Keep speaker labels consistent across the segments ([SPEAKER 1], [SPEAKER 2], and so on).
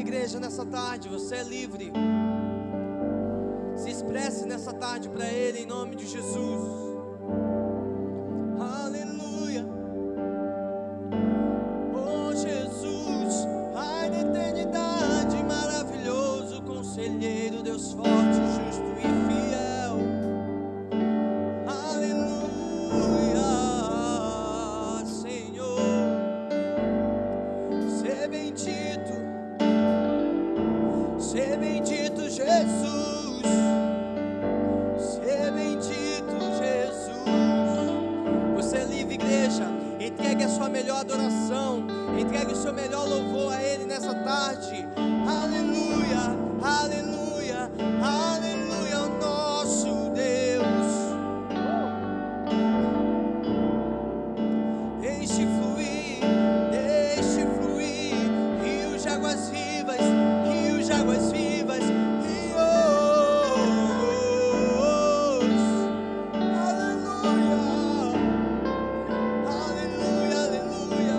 [SPEAKER 1] igreja, nessa tarde, você é livre. Se expresse nessa tarde para Ele, em nome de Jesus. Aleluia. Oh Jesus, Pai da eternidade, maravilhoso, conselheiro, Deus forte, justo e fiel. Aleluia, Senhor. Ser bendito Jesus. Ser bendito Jesus. Você é livre, igreja. Entregue a sua melhor adoração, entregue o seu melhor louvor a Ele nessa tarde. Aleluia, aleluia, aleluia ao nosso Deus. Deixe fluir, rios de águas vivas, rios de águas vivas, rios. Aleluia, aleluia, aleluia,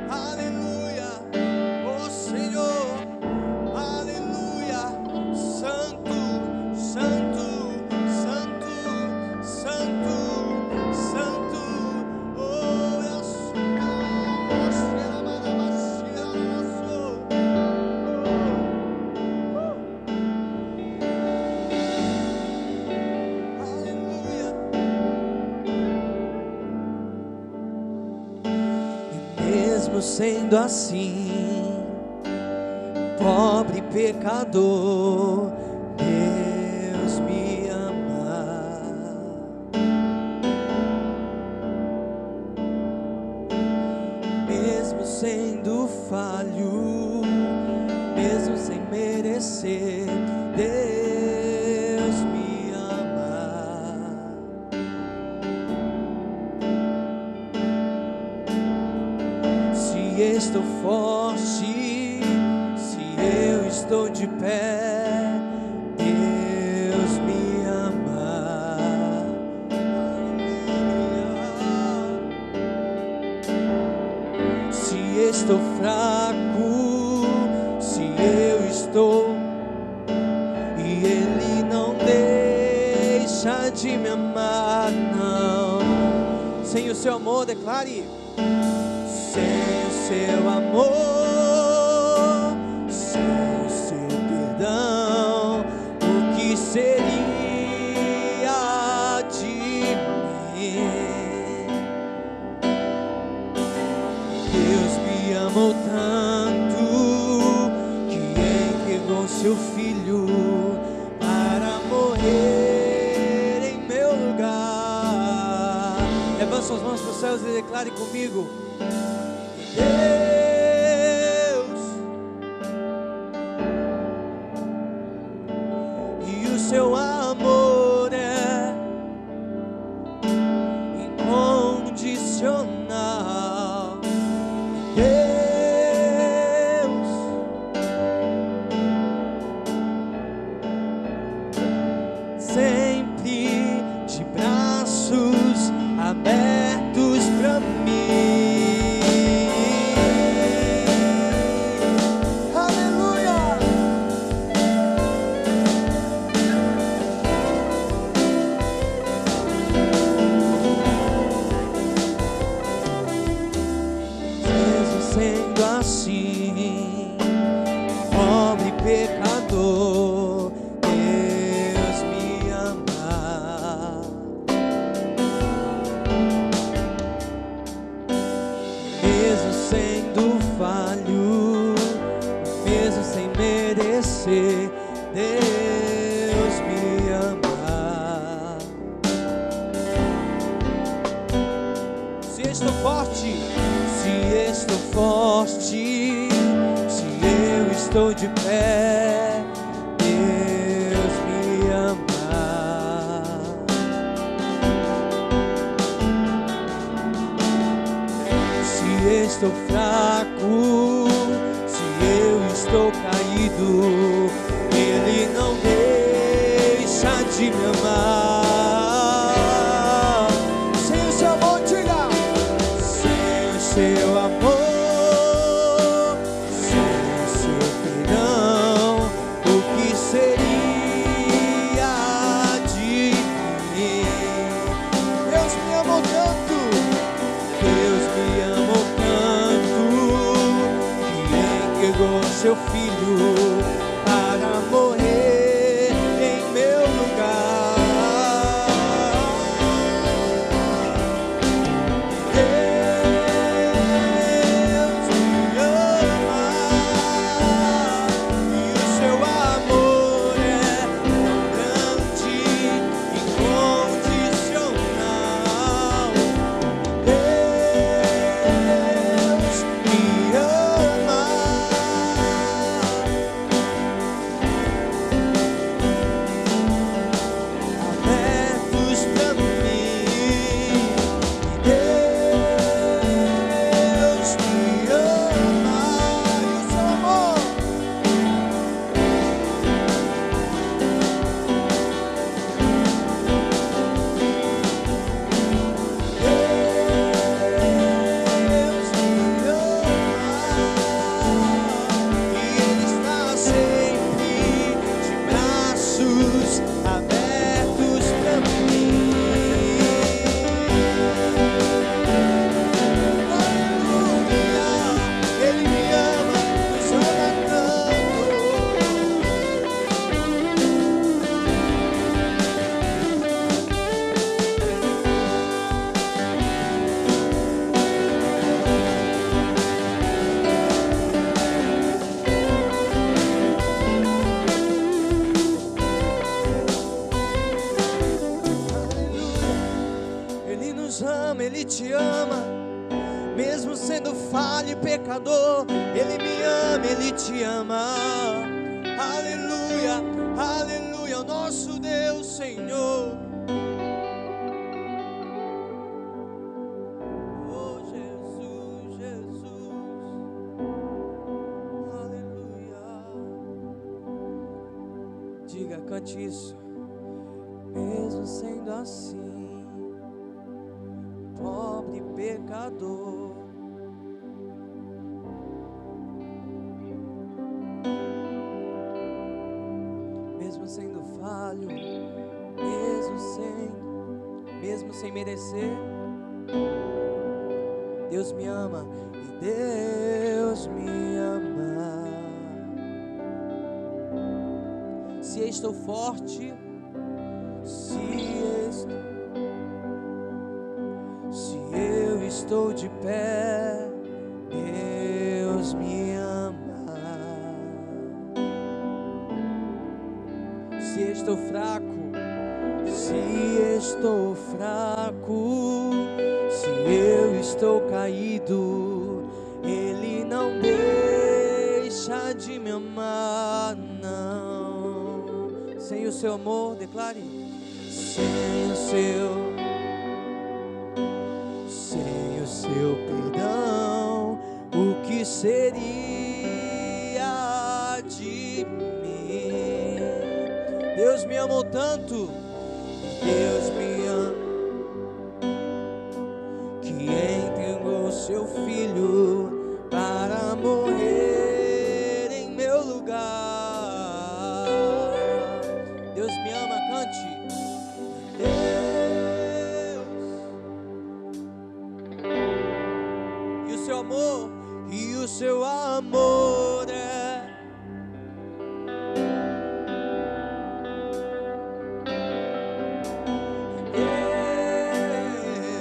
[SPEAKER 1] aleluia, oh Senhor, aleluia, santo, santo, santo, santo, santo, oh aleluia. E mesmo sendo assim, pobre pecador, Deus me ama. Mesmo sendo falho, mesmo sem merecer, Deus me ama. Se estou forte, se eu estou de pé, Deus me ama. Se estou fraco, se eu estou, e Ele não deixa de me amar, não. Sem o seu amor, declare. Sem o seu amor, sem o seu perdão, o que seria de mim? Deus me amou tanto que entregou seu filho para morrer em meu lugar. Levante suas mãos para os céus e declare comigo. Deus, e o seu amor é incondicional. Deus, sempre de braços abertos para mim. Sendo assim, pobre pecador, Deus me ama. Mesmo sendo falho, mesmo sem merecer, Deus me ama. Se estou forte, se estou forte, se eu estou de pé, Deus me ama. Se estou fraco, se eu estou caído, Ele não deixa de me amar. Sem o seu amor, diga. Sem o seu amor, sem o seu seu filho para morrer em meu lugar. Ele te ama, mesmo sendo falho e pecador. Ele me ama, Ele te ama. Aleluia, aleluia, o nosso Deus, Senhor. Oh Jesus, Jesus, aleluia. Diga, cante isso. Mesmo sendo assim, pobre pecador, mesmo sendo falho, mesmo sem merecer, Deus me ama e Deus me ama. Se estou forte, se eu estou de pé, Deus me ama. Se estou fraco, se eu estou caído, Ele não deixa de me amar, não. Sem o seu amor, declare. Sem o seu perdão, o que seria de mim? Deus me amou tanto, Deus me ama, que entregou seu filho para morrer em meu lugar. Deus me ama, cante. Seu amor e o seu amor é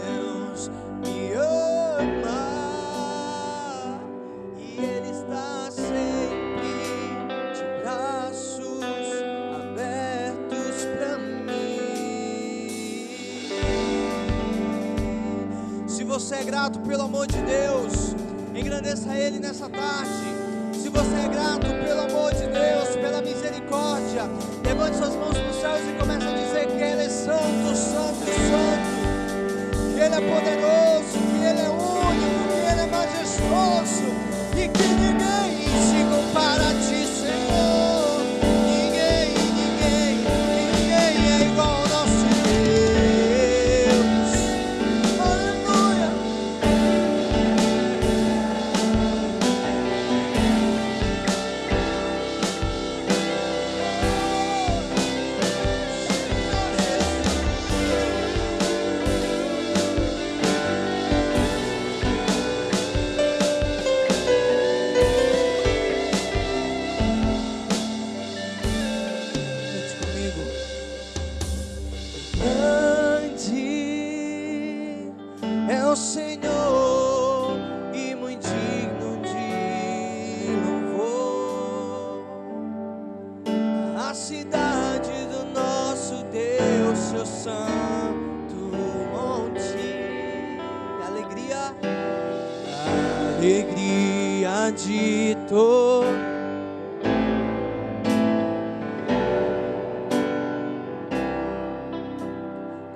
[SPEAKER 1] Deus me ama e Ele está sempre de braços abertos para mim. Se você é grato pelo amor de Deus, engrandeça Ele nessa tarde. Se você é grato pelo amor de Deus, pela misericórdia, levante suas mãos para os céus e comece a dizer que Ele é santo, santo, santo, que Ele é poderoso, que Ele é único, que Ele é majestoso e que ninguém se compara a Ti, Senhor. Ninguém é igual ao nosso Deus. Aleluia. Senhor e muito digno de louvor. A cidade do nosso Deus, seu santo monte. Alegria, alegria de todo.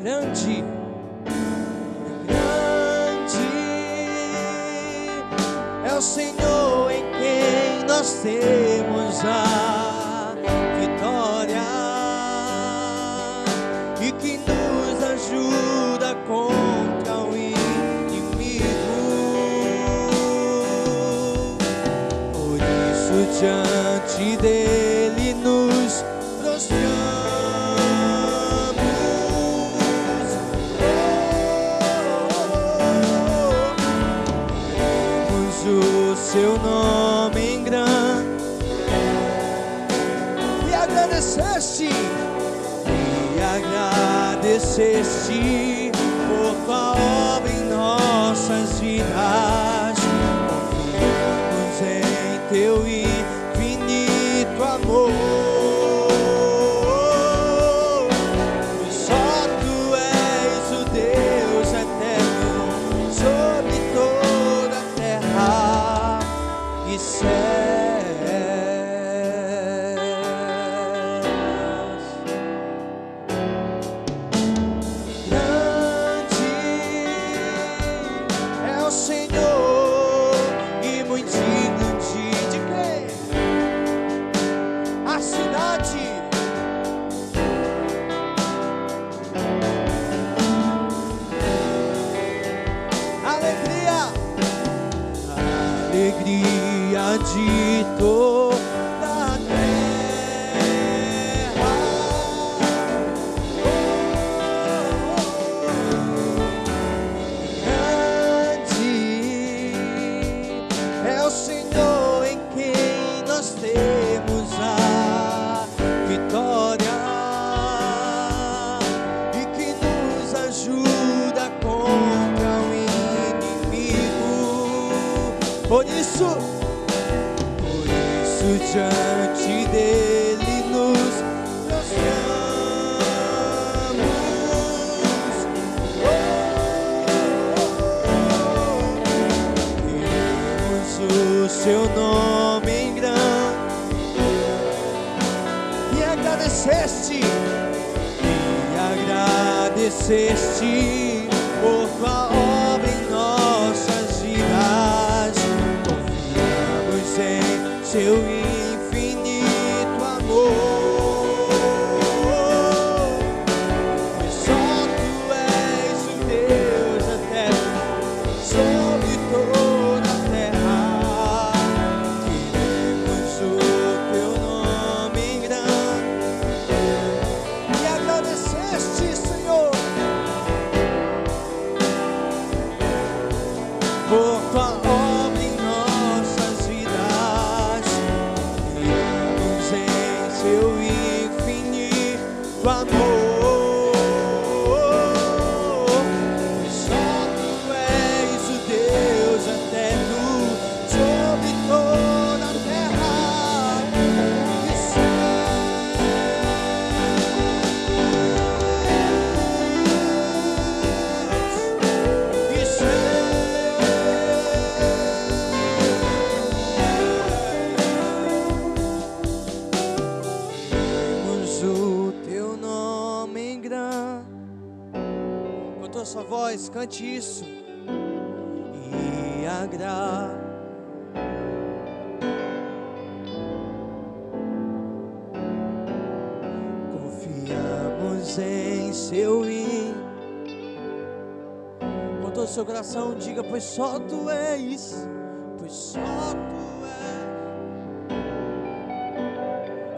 [SPEAKER 1] Grande, grande é o Senhor em quem nós temos a vitória e que nos ajuda contra o inimigo. Por isso diante dele nos prostramos. Seu nome em grande e agradeceste por tua obra em nossas vidas. Confiamos em teu infinito amor. Pois só tu és o Deus eterno sobre toda a terra e céus. Grande é o Senhor e muito digno de quem? A cidade. Alegria, alegria de toda a terra. Grande é o Senhor em quem nós temos a vitória e que nos ajuda contra o inimigo. Por isso diante dele nos prostramos. Temos o seu nome em grande e agradeceste por tua obra em nossas vidas. Confiamos em seu infinito amor. Pois só tu és o Deus eterno sobre toda a terra. Queremos o teu nome em grande e agradeceste, Senhor, por tua obra em nossas vidas. Criamos em seu infinito amor. Só tu és o Deus eterno sobre toda a terra e temos o teu nome em grande. Com toda a sua voz, cante isso. E confiamos em seu com todo o seu coração, diga: pois só tu és, pois só tu és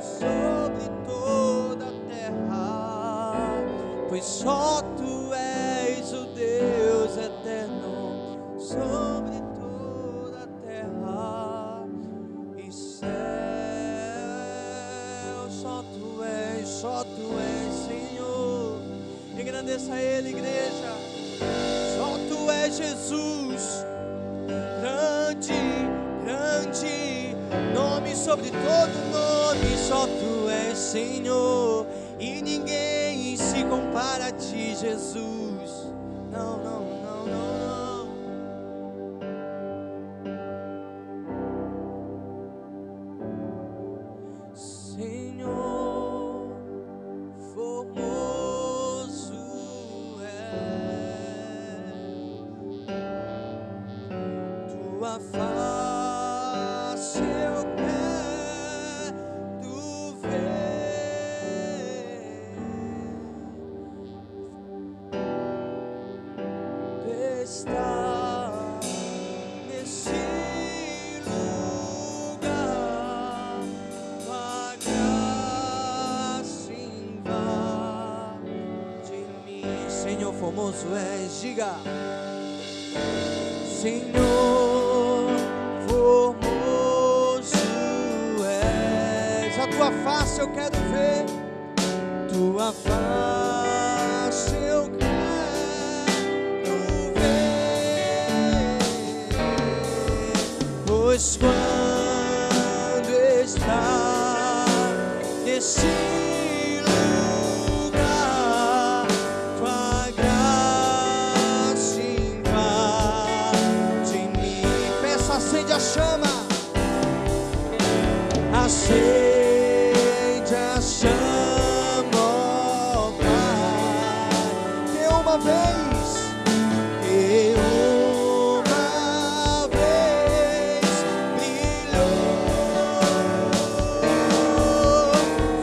[SPEAKER 1] sobre toda a terra, pois só tu és o Deus eterno sobre toda a terra e céu. Só tu és, Senhor. Engrandeça Ele, igreja. Só tu és Jesus. sobre todo nome, só tu és Senhor, e ninguém se compara a ti, Jesus. Não, não, não, não, não. Senhor, formoso é tua face, eu quero ver. Está nesse lugar, tua graça invade mim. Senhor, formoso és, diga. Senhor, formoso és, a tua face eu quero ver, tua face eu quero ver, pois quando está nesse lugar, tua graça invade mim. Peça, acende a chama, acende a chama, ó Pai, que uma vez, que uma vez brilhou,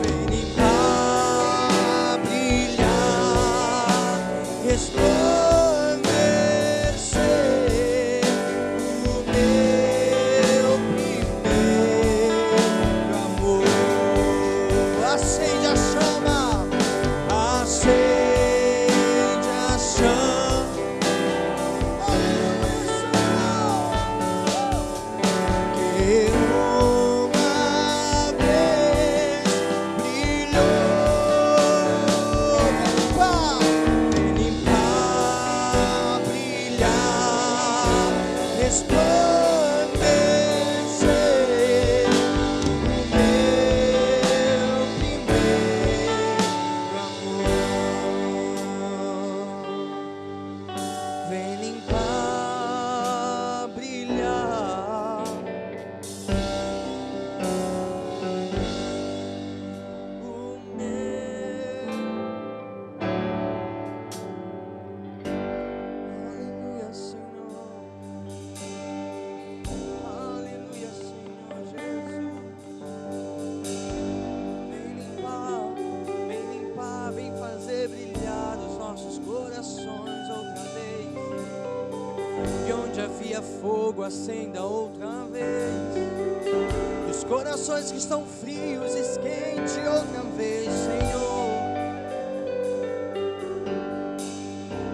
[SPEAKER 1] vem limpar, brilhar, resplandecer o meu primeiro amor. Acende a chama, acende a chama. Que uma vez brilhou, vem limpar, brilhar, resplandecer o meu primeiro amor. Vem limpar, brilhar o meu. Aleluia, Senhor. Aleluia, Senhor Jesus. Vem limpar, vem fazer brilhar os nossos corações outra vez. E onde havia fogo, acenda outra vez. E os corações que estão frios, esquente outra vez, Senhor.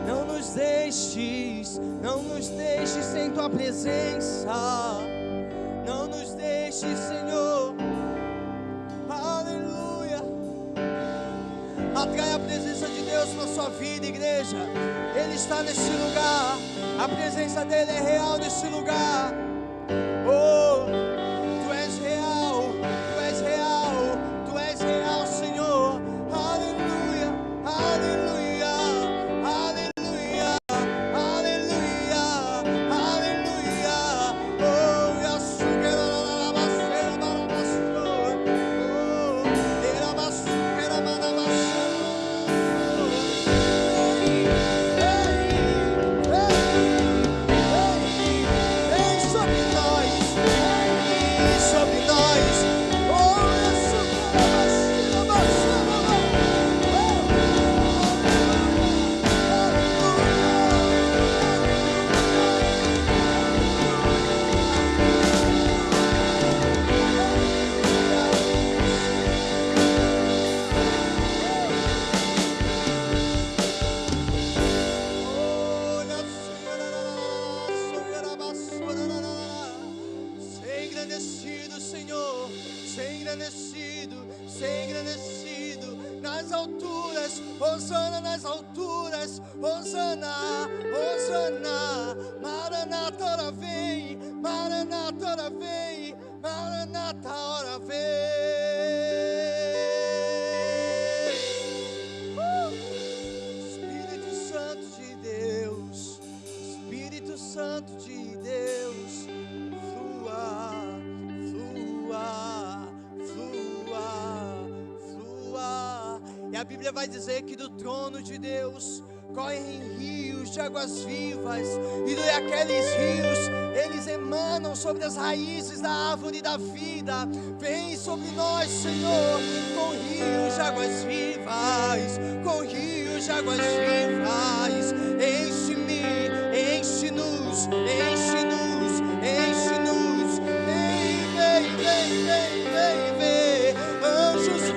[SPEAKER 1] Não nos deixes sem tua presença. Não nos deixes, Senhor. Aleluia. Atrai a presença de Deus na sua vida, igreja. Ele está nesse lugar. A presença dele é real nesse lugar. Oh, tu és real, tu és real, tu és real, Senhor. Aleluia, aleluia, aleluia, aleluia, aleluia. Oh, e açúcar, alabaceira, balabastor. Oh, era açúcar, balabastor. Vem sobre nós, oh, ser engrandecido, Senhor, ser engrandecido nas alturas, Hosana nas alturas, Hosana, Hosana, Maranata, ora vem, Maranata, ora vem, Maranata, hora vem. Espírito Santo de Deus, Espírito Santo de Deus, flua, flua, flua, flua. E a Bíblia vai dizer que do trono de Deus correm rios de águas vivas, e daqueles rios eles emanam sobre as raízes da árvore da vida. Vem sobre nós, Senhor, com rios de águas vivas, com rios de águas vivas. Enche-me, enche-nos, enche-nos, enche-nos. Vem, vem, vem, vem, vem, vem. Anjos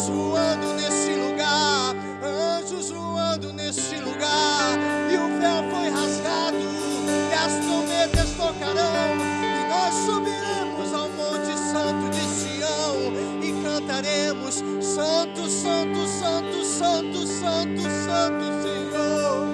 [SPEAKER 1] voando nesse lugar, anjos voando nesse lugar. E o véu foi rasgado, e as trombetas tocarão, e nós subiremos ao monte santo de Sião, e cantaremos: Santo, Santo, Santo, Santo, Santo, Santo, Senhor.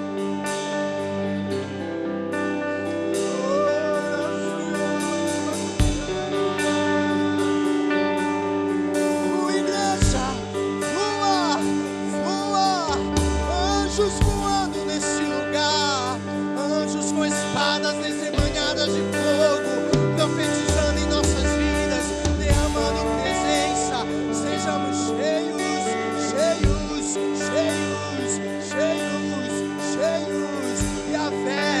[SPEAKER 1] Anjos voando nesse lugar, anjos com espadas desembanhadas de fogo, profetizando em nossas vidas, derramando presença. Sejamos cheios, cheios, cheios, cheios, cheios. Yahvé,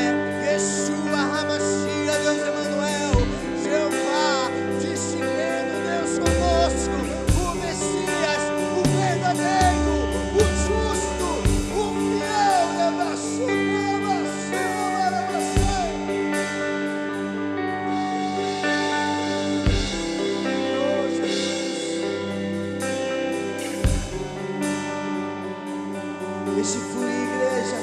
[SPEAKER 1] Yeshua, Hamashia, Deus Emanuel, Jeová, Tishkenu, Deus conosco, o Messias, o verdadeiro, o justo, o fiel. Deixe fluir, igreja.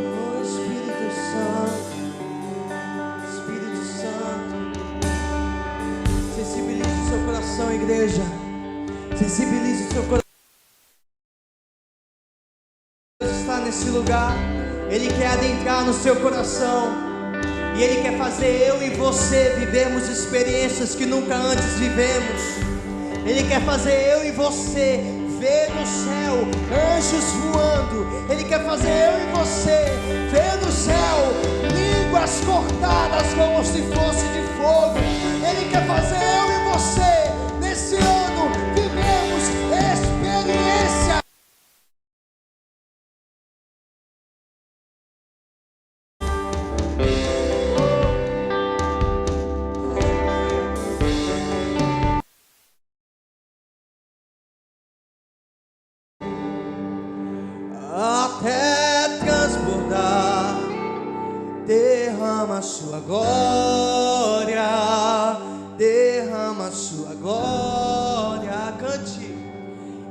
[SPEAKER 1] Oh, Espírito Santo, Espírito Santo, sensibilize o seu coração, igreja. Sensibilize o seu coração. Deus está nesse lugar. Ele quer adentrar no seu coração. E Ele quer fazer eu e você vivermos experiências que nunca antes vivemos. Ele quer fazer eu e você ver no céu anjos voando. Ele quer fazer eu e você ver no céu línguas cortadas como se fosse de fogo. Ele quer fazer eu e você nesse ano vivemos experiência. Até transbordar, derrama a sua glória, derrama a sua glória. Cante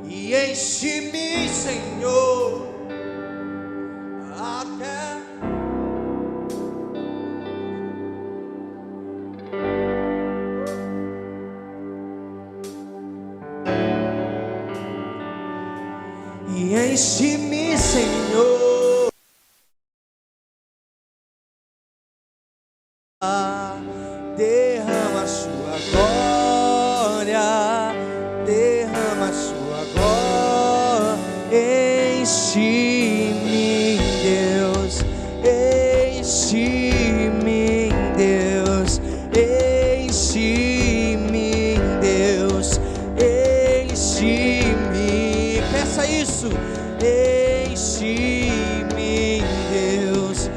[SPEAKER 1] e enche-me, Senhor, até e enche-me, Senhor, derrama a sua glória, derrama a sua glória. Enche-me, Deus, enche-me, Deus, enche-me, Deus, enche-me. Peça isso. Enche-me, Deus,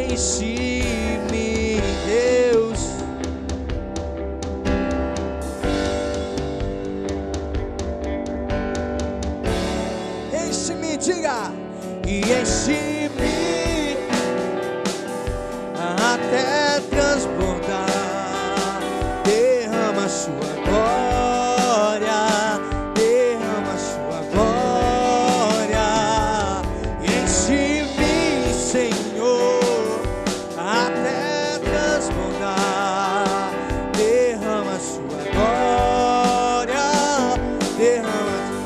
[SPEAKER 1] enche-me, Deus. Enche-me, diga. E enche-me até transbordar. Derrama a sua glória, derrama a sua glória. Enche-me, Senhor, até transbordar. Derrama a sua glória, derrama a sua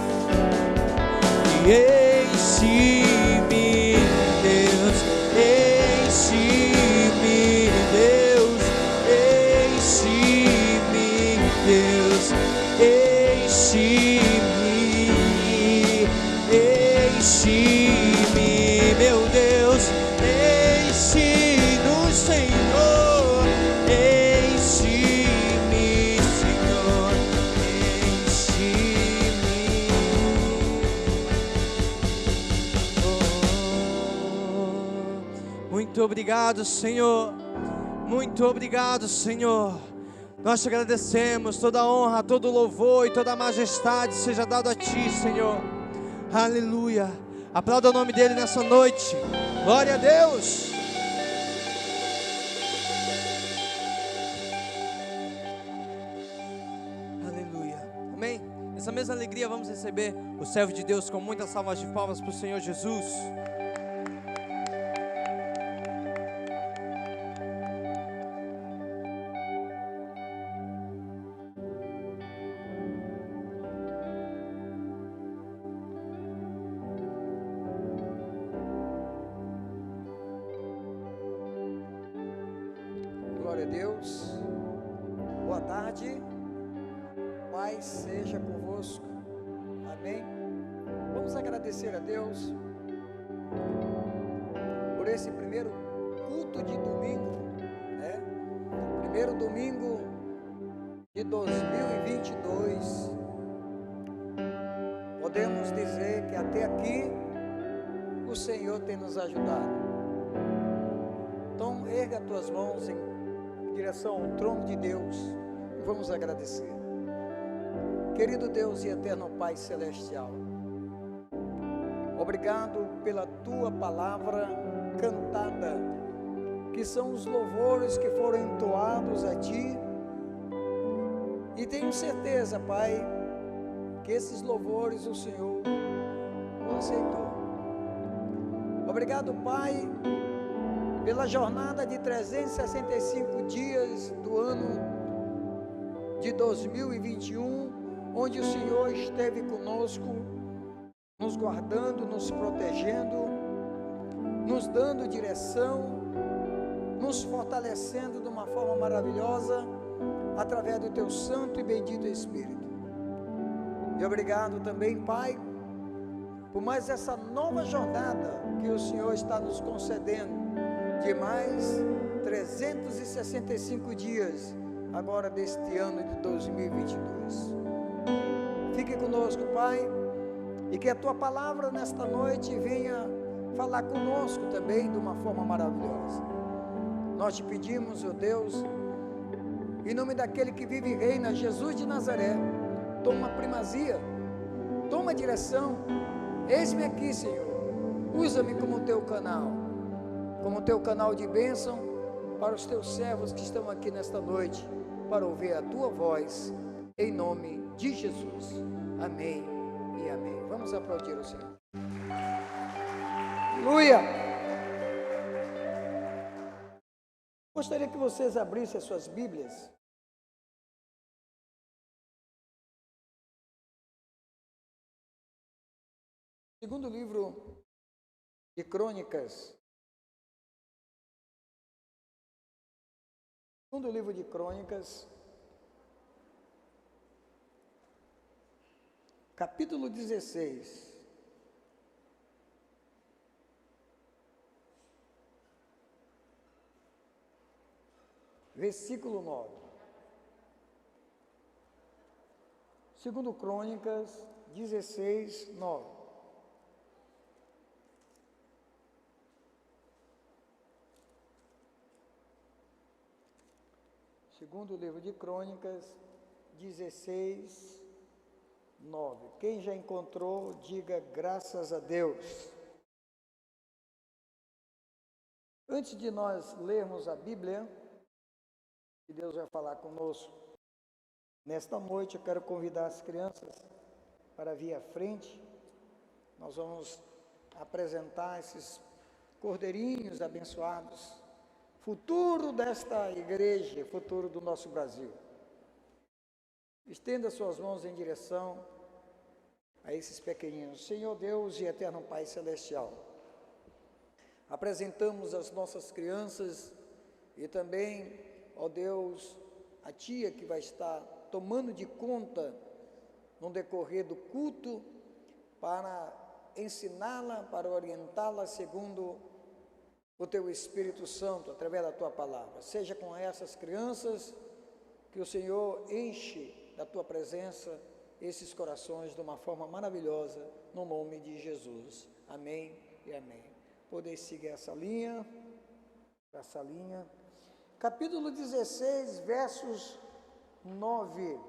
[SPEAKER 1] Deus, enche-me, enche-me, meu Deus, enche-nos, Senhor, enche-me, Senhor, enche-me. Muito obrigado, Senhor. Muito obrigado, Senhor. Nós te agradecemos. Toda honra, todo louvor e toda majestade seja dado a Ti, Senhor. Aleluia. Aplauda o nome dEle nessa noite. Glória a Deus. Aleluia. Amém? Nessa mesma alegria vamos receber o servo de Deus com muitas salvas de palmas para o Senhor Jesus.
[SPEAKER 2] Glória a Deus. Boa tarde. Paz seja convosco. Amém. Vamos agradecer a Deus por esse primeiro culto de domingo, né? Primeiro domingo de 2022. Podemos dizer que até aqui o Senhor tem nos ajudado. Então, erga as tuas mãos em direção ao trono de Deus e vamos agradecer. Querido Deus e eterno Pai Celestial, obrigado pela Tua palavra cantada, que são os louvores que foram entoados a Ti, e tenho certeza, Pai, que esses louvores o Senhor o aceitou. Obrigado, Pai, pela jornada de 365 dias do ano de 2021, onde o Senhor esteve conosco, nos guardando, nos protegendo, nos dando direção, nos fortalecendo de uma forma maravilhosa, através do Teu Santo e Bendito Espírito. E obrigado também, Pai, por mais essa nova jornada que o Senhor está nos concedendo, de mais 365 dias, agora deste ano de 2022. Fique conosco, Pai, e que a Tua palavra nesta noite venha falar conosco também de uma forma maravilhosa. Nós te pedimos, ó Deus, em nome daquele que vive e reina, Jesus de Nazaré, toma primazia, toma direção. Eis-me aqui, Senhor, usa-me como Teu canal de bênção para os Teus servos que estão aqui nesta noite, para ouvir a Tua voz, em nome de Jesus. Amém e amém. Vamos aplaudir o Senhor. Aleluia! Gostaria que vocês abrissem as suas Bíblias. Segundo livro de Crônicas. Segundo livro de Crônicas, capítulo 16. Versículo 9. Segundo Crônicas 16, 9. Segundo livro de Crônicas 16, 9. Quem já encontrou, diga graças a Deus. Antes de nós lermos a Bíblia, que Deus vai falar conosco, nesta noite eu quero convidar as crianças para vir à frente. Nós vamos apresentar esses cordeirinhos abençoados, futuro desta igreja, futuro do nosso Brasil. Estenda suas mãos em direção a esses pequeninos. Senhor Deus e eterno Pai Celestial, apresentamos as nossas crianças e também, ó Deus, a tia que vai estar tomando de conta no decorrer do culto, para ensiná-la, para orientá-la segundo o Teu Espírito Santo, através da Tua palavra. Seja com essas crianças, que o Senhor enche da Tua presença esses corações de uma forma maravilhosa, no nome de Jesus. Amém e amém. Poder seguir essa linha. Capítulo 16, versos 9.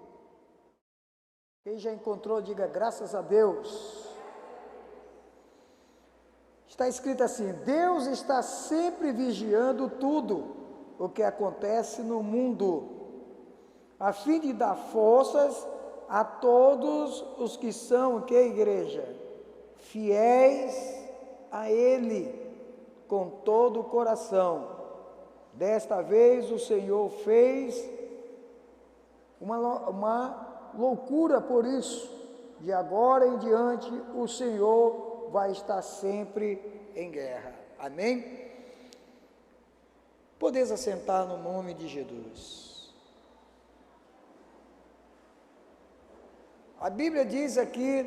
[SPEAKER 2] Quem já encontrou, diga graças a Deus. Está escrito assim: Deus está sempre vigiando tudo o que acontece no mundo, a fim de dar forças a todos os que são, que igreja? Fiéis a Ele, com todo o coração. Desta vez o Senhor fez uma loucura por isso. De agora em diante o Senhor vai estar sempre em guerra. Amém? Podeis assentar no nome de Jesus. A Bíblia diz aqui,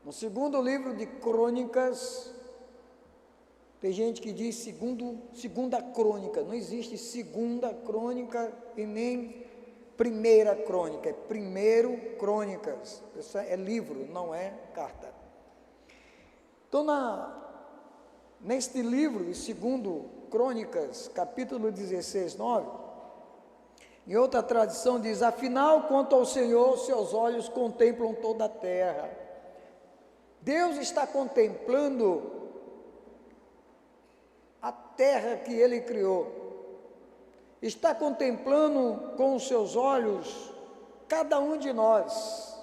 [SPEAKER 2] no segundo livro de Crônicas, tem gente que diz segunda crônica, não existe segunda crônica e nem primeira crônica, é primeiro crônicas, isso é livro, não é carta. Então, neste livro de segundo crônicas, capítulo 16, 9, em outra tradição diz: afinal, quanto ao Senhor, seus olhos contemplam toda a terra. Deus está contemplando a terra que Ele criou, está contemplando com os seus olhos cada um de nós.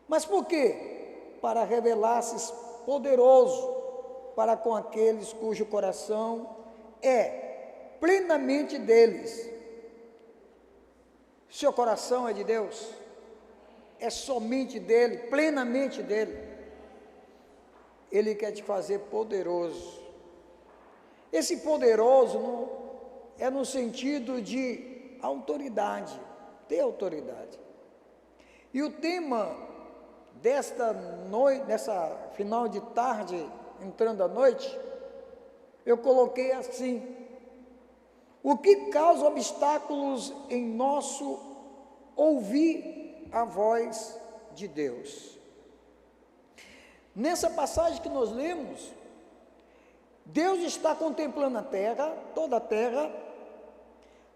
[SPEAKER 2] Mas por quê? Para revelar-se poderoso para com aqueles cujo coração é plenamente deles. Seu coração é de Deus? É somente dele, plenamente dele. Ele quer te fazer poderoso. Esse poderoso é no sentido de autoridade, ter autoridade. E o tema desta noite, nessa final de tarde, entrando à noite, eu coloquei assim: o que causa obstáculos em nosso ouvir a voz de Deus? Nessa passagem que nós lemos, Deus está contemplando a terra, toda a terra.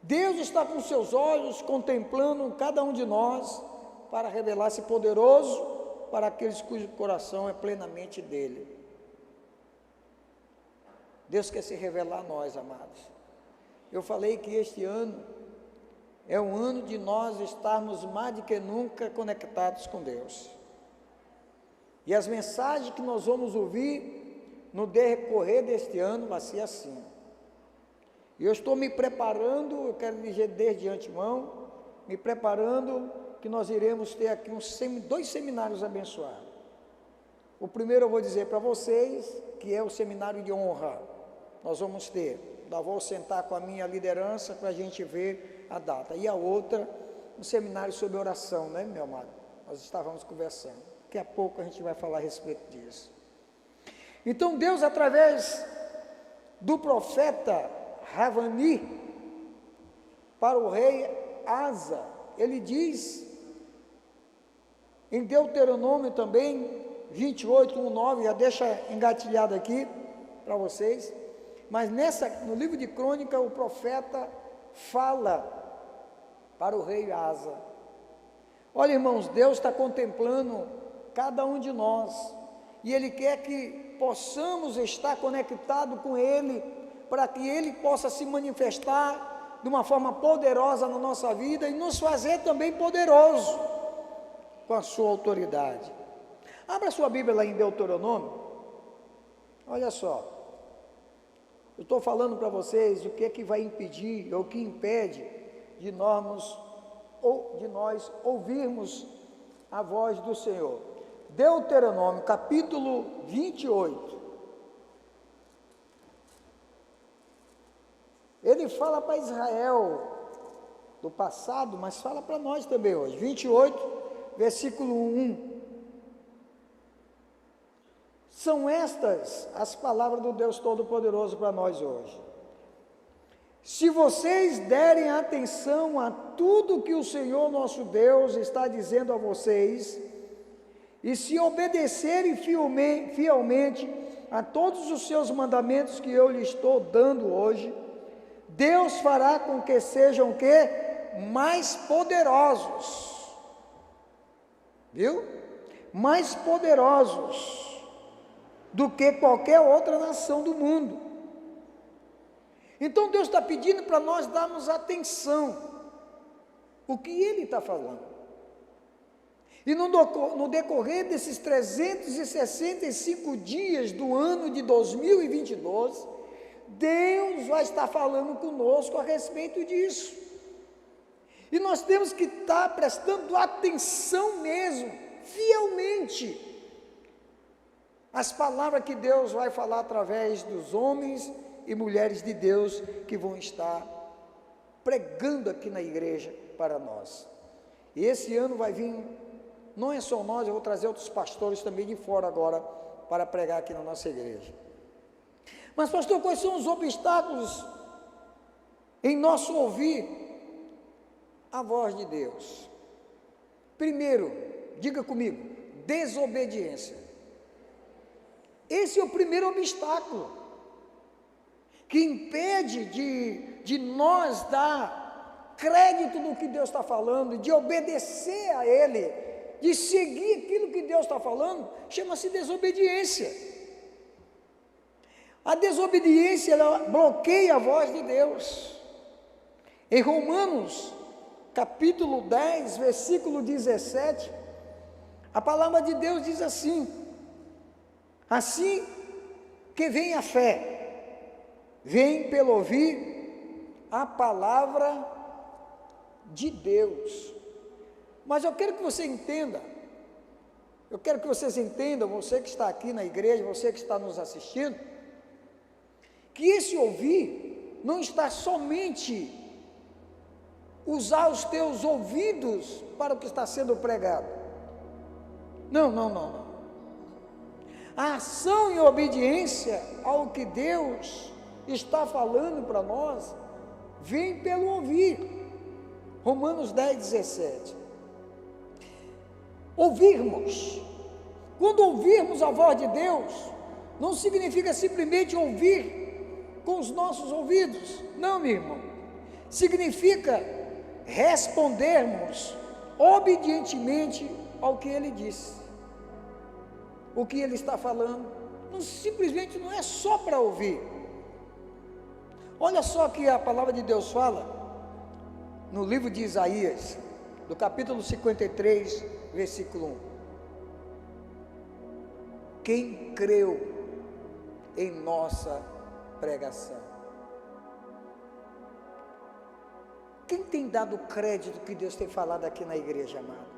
[SPEAKER 2] Deus está com seus olhos contemplando cada um de nós para revelar-se poderoso para aqueles cujo coração é plenamente dele. Deus quer se revelar a nós, amados. Eu falei que este ano é um ano de nós estarmos mais do que nunca conectados com Deus. E as mensagens que nós vamos ouvir no decorrer deste ano vai ser assim. E eu estou me preparando, eu quero dizer desde antemão, me preparando, que nós iremos ter aqui dois seminários abençoados. O primeiro eu vou dizer para vocês, que é o seminário de honra. Nós vamos ter, vou sentar com a minha liderança para a gente ver a data. E a outra, um seminário sobre oração, né, meu amado? Nós estávamos conversando. Daqui a pouco a gente vai falar a respeito disso. Então Deus, através do profeta Ravani, para o rei Asa, ele diz, em Deuteronômio também, 28, 1, 9, já deixa engatilhado aqui para vocês, mas no livro de Crônica, o profeta fala para o rei Asa. Olha, irmãos, Deus está contemplando cada um de nós, e Ele quer que possamos estar conectados com Ele, para que Ele possa se manifestar de uma forma poderosa na nossa vida, e nos fazer também poderoso, com a sua autoridade. Abra sua Bíblia lá em Deuteronômio, olha só, eu estou falando para vocês o que é que vai impedir, ou o que impede de nós ouvirmos a voz do Senhor. Deuteronômio, capítulo 28. Ele fala para Israel, do passado, mas fala para nós também hoje. 28, versículo 1. São estas as palavras do Deus Todo-Poderoso para nós hoje. Se vocês derem atenção a tudo que o Senhor nosso Deus está dizendo a vocês, e se obedecerem fielmente a todos os seus mandamentos que eu lhes estou dando hoje, Deus fará com que sejam o quê? Mais poderosos. Viu? Mais poderosos do que qualquer outra nação do mundo. Então Deus está pedindo para nós darmos atenção o que Ele está falando. E no decorrer desses 365 dias do ano de 2022, Deus vai estar falando conosco a respeito disso. E nós temos que estar prestando atenção mesmo, fielmente, às palavras que Deus vai falar através dos homens e mulheres de Deus que vão estar pregando aqui na igreja para nós. E esse ano vai vir, não é só nós, eu vou trazer outros pastores também de fora agora para pregar aqui na nossa igreja. Mas pastor, quais são os obstáculos em nosso ouvir a voz de Deus? Primeiro, diga comigo, desobediência. Esse é o primeiro obstáculo que impede de nós dar crédito no que Deus está falando, de obedecer a Ele, de seguir aquilo que Deus está falando, chama-se desobediência. A desobediência, ela bloqueia a voz de Deus. Em Romanos, capítulo 10, versículo 17, a palavra de Deus diz assim: assim que vem a fé, vem pelo ouvir a palavra de Deus. Mas eu quero que você entenda, você que está aqui na igreja, você que está nos assistindo, que esse ouvir não está somente usar os teus ouvidos para o que está sendo pregado. Não. A ação e obediência ao que Deus está falando para nós, vem pelo ouvir. Romanos 10, 17. Ouvirmos. Quando ouvirmos a voz de Deus, não significa simplesmente ouvir com os nossos ouvidos. Não, meu irmão. Significa respondermos obedientemente ao que Ele disse. O que Ele está falando. Simplesmente não é só para ouvir. Olha só que a palavra de Deus fala no livro de Isaías, do capítulo 53, versículo 1. Quem creu em nossa pregação? Quem tem dado crédito que Deus tem falado aqui na igreja, amado?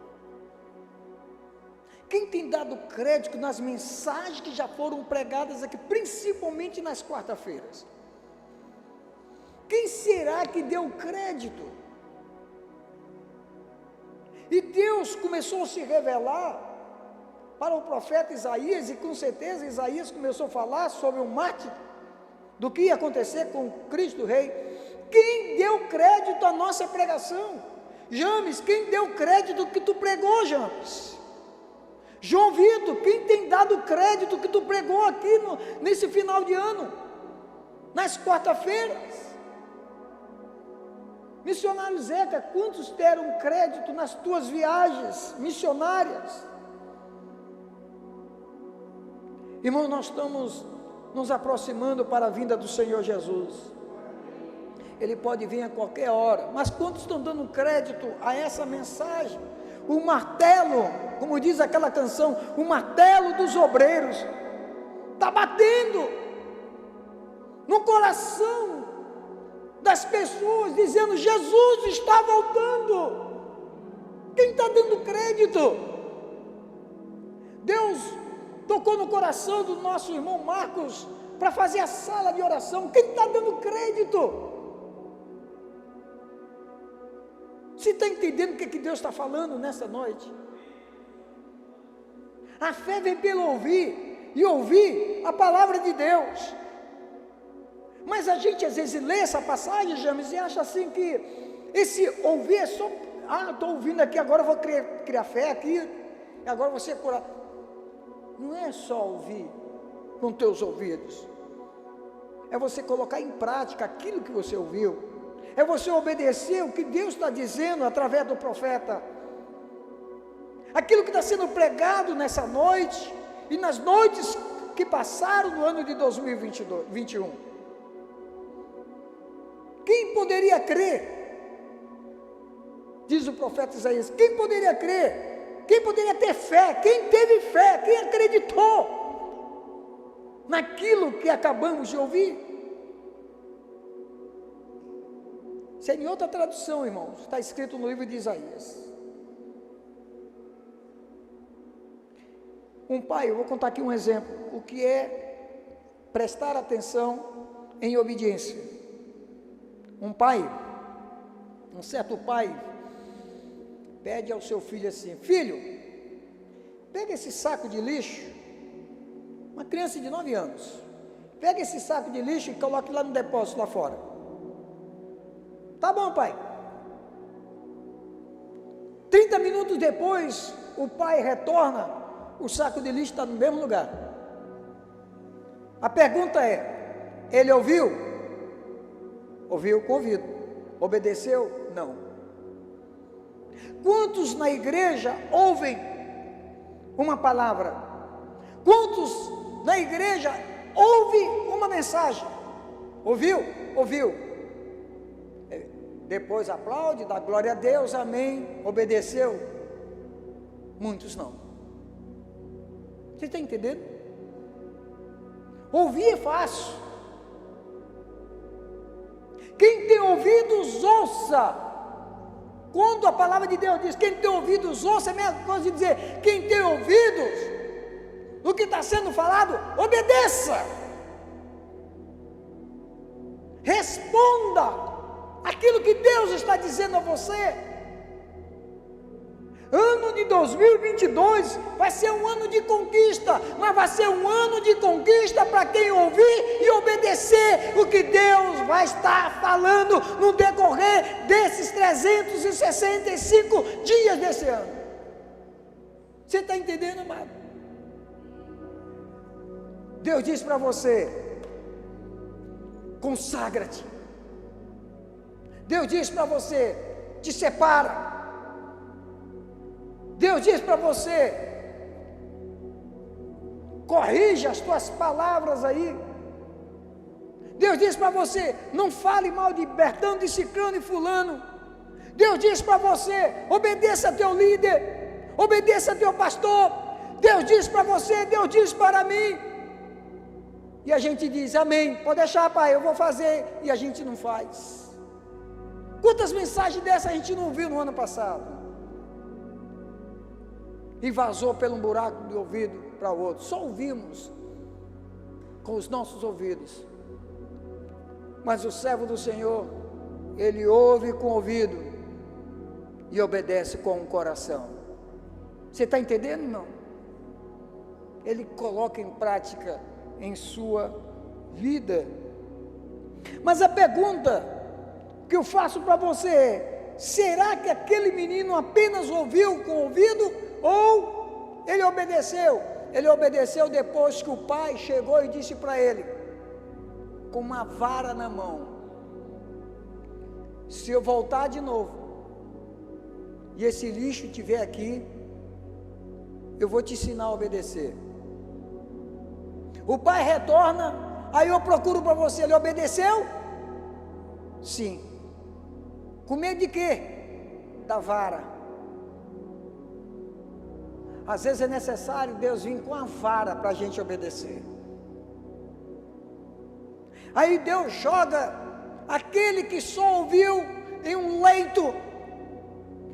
[SPEAKER 2] Quem tem dado crédito nas mensagens que já foram pregadas aqui, principalmente nas quarta-feiras? Quem será que deu crédito? E Deus começou a se revelar para o profeta Isaías, e com certeza Isaías começou a falar sobre o mártir, do que ia acontecer com Cristo Rei. Quem deu crédito à nossa pregação? James, quem deu crédito que tu pregou, James? João Vitor, quem tem dado crédito que tu pregou aqui nesse final de ano? Nas quarta-feiras? Missionário Zeca, quantos deram crédito nas tuas viagens missionárias? Irmão, nós estamos nos aproximando para a vinda do Senhor Jesus. Ele pode vir a qualquer hora, mas quantos estão dando crédito a essa mensagem? O martelo, como diz aquela canção, o martelo dos obreiros está batendo no coração das pessoas, dizendo: Jesus está voltando. Quem está dando crédito? Deus tocou no coração do nosso irmão Marcos para fazer a sala de oração. Quem está dando crédito? Você está entendendo o que Deus está falando nessa noite? A fé vem pelo ouvir, e ouvir a palavra de Deus. Mas a gente às vezes lê essa passagem, James, e acha assim que esse ouvir é só, estou ouvindo aqui, agora eu vou criar fé aqui, agora você curar. Não é só ouvir com teus ouvidos, é você colocar em prática aquilo que você ouviu, é você obedecer o que Deus está dizendo através do profeta, aquilo que está sendo pregado nessa noite, e nas noites que passaram no ano de 2021, quem poderia crer? Diz o profeta Isaías, quem poderia crer? Quem poderia ter fé? Quem teve fé? Quem acreditou naquilo que acabamos de ouvir? Isso é em outra tradução, irmãos, está escrito no livro de Isaías. Um pai, eu vou contar aqui um exemplo, o que é prestar atenção em obediência. Um pai, um certo pai, pede ao seu filho assim: filho, pega esse saco de lixo, uma criança de 9 anos, pega esse saco de lixo e coloque lá no depósito lá fora. Tá bom, pai. 30 minutos depois, o pai retorna, o saco de lixo está no mesmo lugar. A pergunta é: ele ouviu? Ouviu com o ouvido. Obedeceu? Não. Quantos na igreja ouvem uma palavra? Quantos na igreja ouvem uma mensagem? Ouviu? Ouviu. Depois aplaude, dá glória a Deus, amém, obedeceu? Muitos não. Você está entendendo? Ouvir é fácil. Quem tem ouvidos, ouça. Quando a palavra de Deus diz, quem tem ouvidos, ouça, é a mesma coisa de dizer, quem tem ouvidos, o que está sendo falado, obedeça. Responda aquilo que Deus está dizendo a você. Ano de 2022 vai ser um ano de conquista, mas vai ser um ano de conquista para quem ouvir e obedecer o que Deus vai estar falando no decorrer desses 365 dias desse ano. Você está entendendo, amado? Deus diz para você: consagra-te. Deus diz para você: te separa. Deus diz para você: corrija as tuas palavras aí. Deus diz para você: não fale mal de Bertão, de Cicrano e Fulano. Deus diz para você: obedeça a teu líder, obedeça a teu pastor. Deus diz para você, Deus diz para mim. E a gente diz: amém, pode deixar, pai, eu vou fazer. E a gente não faz. Quantas mensagens dessas a gente não viu no ano passado? E vazou pelo um buraco de ouvido para o outro. Só ouvimos com os nossos ouvidos. Mas o servo do Senhor, ele ouve com o ouvido e obedece com o coração. Você está entendendo, irmão? Ele coloca em prática em sua vida. Mas a pergunta que eu faço para você é: será que aquele menino apenas ouviu com o ouvido? Ou ele obedeceu? Ele obedeceu depois que o pai chegou e disse para ele, com uma vara na mão: se eu voltar de novo e esse lixo estiver aqui, eu vou te ensinar a obedecer. O pai retorna, aí eu procuro para você: ele obedeceu? Sim. Com medo de quê? Da vara. Às vezes é necessário Deus vir com a vara para a gente obedecer. Aí Deus joga aquele que só ouviu em um leito.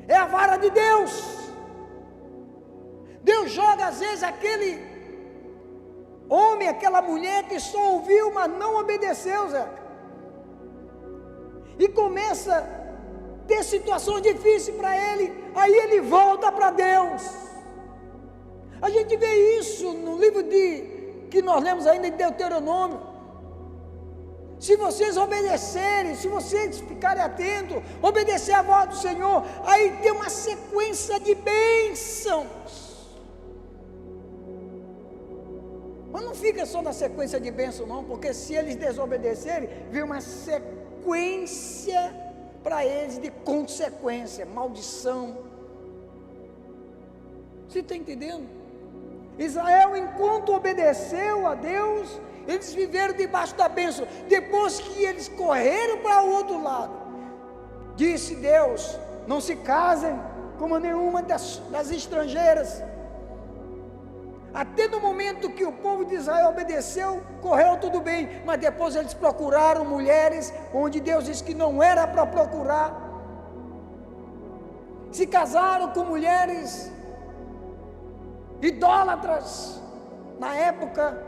[SPEAKER 2] É a vara de Deus. Deus joga às vezes aquele homem, aquela mulher que só ouviu, mas não obedeceu, Zé. E começa ter situações difíceis para ele, aí ele volta para Deus. A gente vê isso no livro que nós lemos ainda em Deuteronômio. Se vocês obedecerem, se vocês ficarem atentos, obedecer a voz do Senhor, aí tem uma sequência de bênçãos. Mas não fica só na sequência de bênçãos não, porque se eles desobedecerem, vem uma sequência para eles de consequência, maldição. Você está entendendo? Israel, enquanto obedeceu a Deus, eles viveram debaixo da bênção. Depois que eles correram para o outro lado, disse Deus: não se casem com nenhuma das estrangeiras. Até no momento que o povo de Israel obedeceu, correu tudo bem, mas depois eles procuraram mulheres onde Deus disse que não era para procurar, se casaram com mulheres idólatras na época,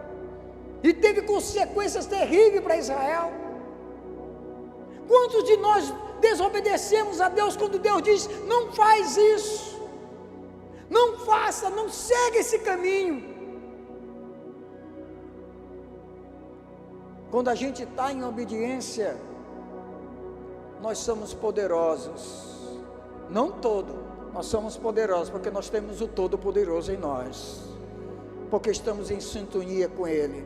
[SPEAKER 2] e teve consequências terríveis para Israel. Quantos de nós desobedecemos a Deus quando Deus diz: não faz isso, não faça, não segue esse caminho? Quando a gente está em obediência, nós somos poderosos. Não todo, nós somos poderosos, porque nós temos o Todo-Poderoso em nós, porque estamos em sintonia com Ele.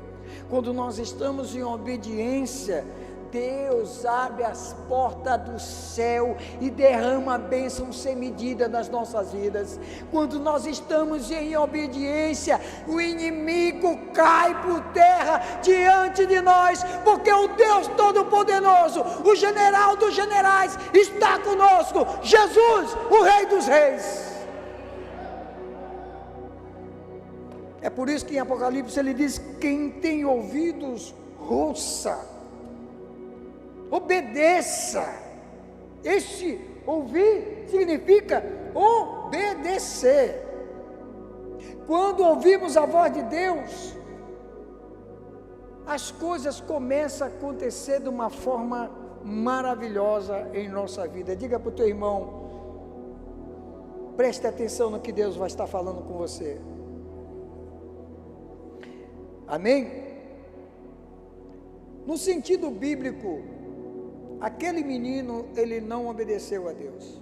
[SPEAKER 2] Quando nós estamos em obediência, Deus abre as portas do céu e derrama a bênção sem medida nas nossas vidas. Quando nós estamos em obediência, o inimigo cai por terra diante de nós, porque o Deus Todo-Poderoso, o general dos generais, está conosco, Jesus, o Rei dos Reis. É por isso que em Apocalipse ele diz: quem tem ouvidos, ouça, obedeça. Este ouvir significa obedecer. Quando ouvimos a voz de Deus, as coisas começam a acontecer de uma forma maravilhosa em nossa vida. Diga para o teu irmão: preste atenção no que Deus vai estar falando com você. Amém? No sentido bíblico, aquele menino, ele não obedeceu a Deus,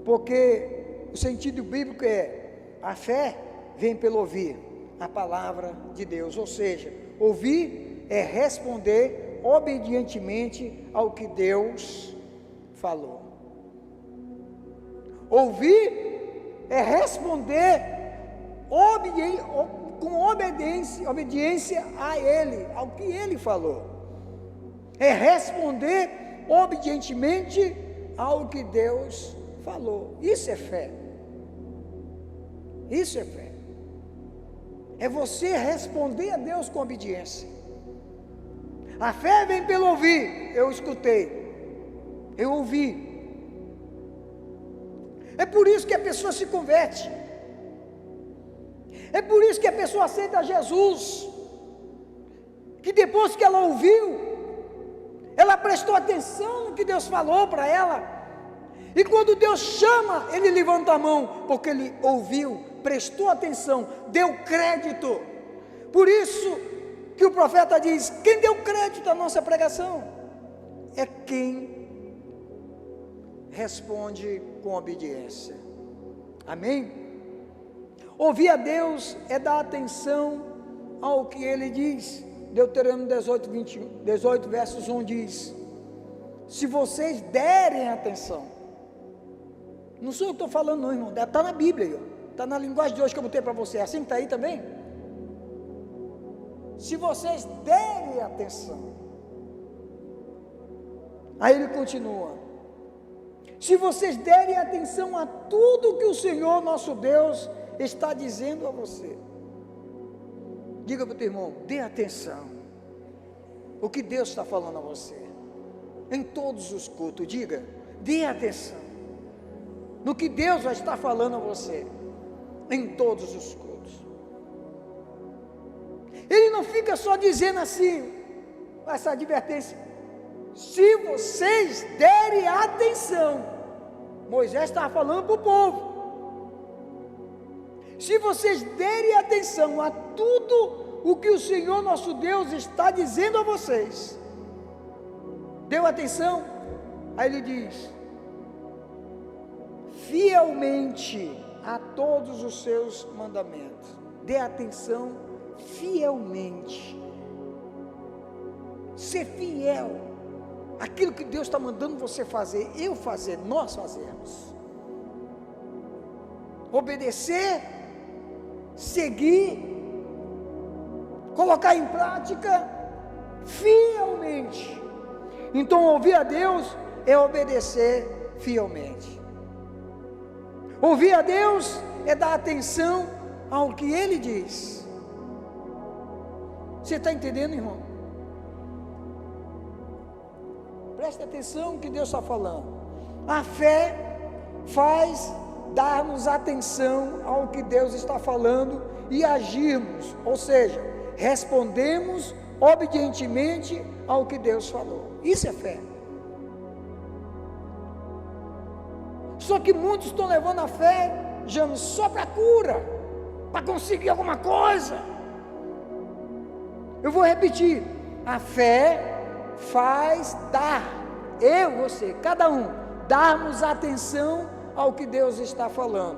[SPEAKER 2] porque o sentido bíblico é: a fé vem pelo ouvir a palavra de Deus, ou seja, ouvir é responder obedientemente ao que Deus falou. Ouvir é responder com obediência a Ele, ao que Ele falou. É responder obedientemente ao que Deus falou. Isso é fé. Isso é fé. É você responder a Deus com obediência. A fé vem pelo ouvir. Eu escutei, eu ouvi. É por isso que a pessoa se converte. É por isso que a pessoa aceita Jesus, que depois que ela ouviu, ela prestou atenção no que Deus falou para ela, e quando Deus chama, ele levanta a mão, porque ele ouviu, prestou atenção, deu crédito. Por isso que o profeta diz: quem deu crédito à nossa pregação é quem responde com obediência. Amém? Ouvir a Deus é dar atenção ao que Ele diz. Deuteronômio 18, versos 1 diz: se vocês derem atenção, não sou eu que estou falando não, irmão, está na Bíblia, está na linguagem de hoje que eu botei para você, assim que está aí também. Se vocês derem atenção, aí ele continua: se vocês derem atenção a tudo que o Senhor nosso Deus está dizendo a você. Diga para o teu irmão: dê atenção o que Deus está falando a você, em todos os cultos. Diga: dê atenção no que Deus vai estar falando a você, em todos os cultos. Ele não fica só dizendo assim, essa advertência: se vocês derem atenção. Moisés estava falando para o povo. Se vocês derem atenção a tudo o que o Senhor nosso Deus está dizendo a vocês, deu atenção? Aí ele diz: fielmente a todos os seus mandamentos. Dê atenção fielmente. Ser fiel. Aquilo que Deus está mandando você fazer, eu fazer, nós fazemos. Obedecer, seguir, colocar em prática fielmente. Então ouvir a Deus é obedecer fielmente. Ouvir a Deus é dar atenção ao que Ele diz. Você está entendendo, irmão? Preste atenção no que Deus está falando. A fé faz darmos atenção ao que Deus está falando e agirmos, ou seja, respondemos obedientemente ao que Deus falou. Isso é fé. Só que muitos estão levando a fé, James, só para cura, para conseguir alguma coisa. Eu vou repetir: a fé faz dar, eu, você, cada um, darmos atenção ao que Deus está falando.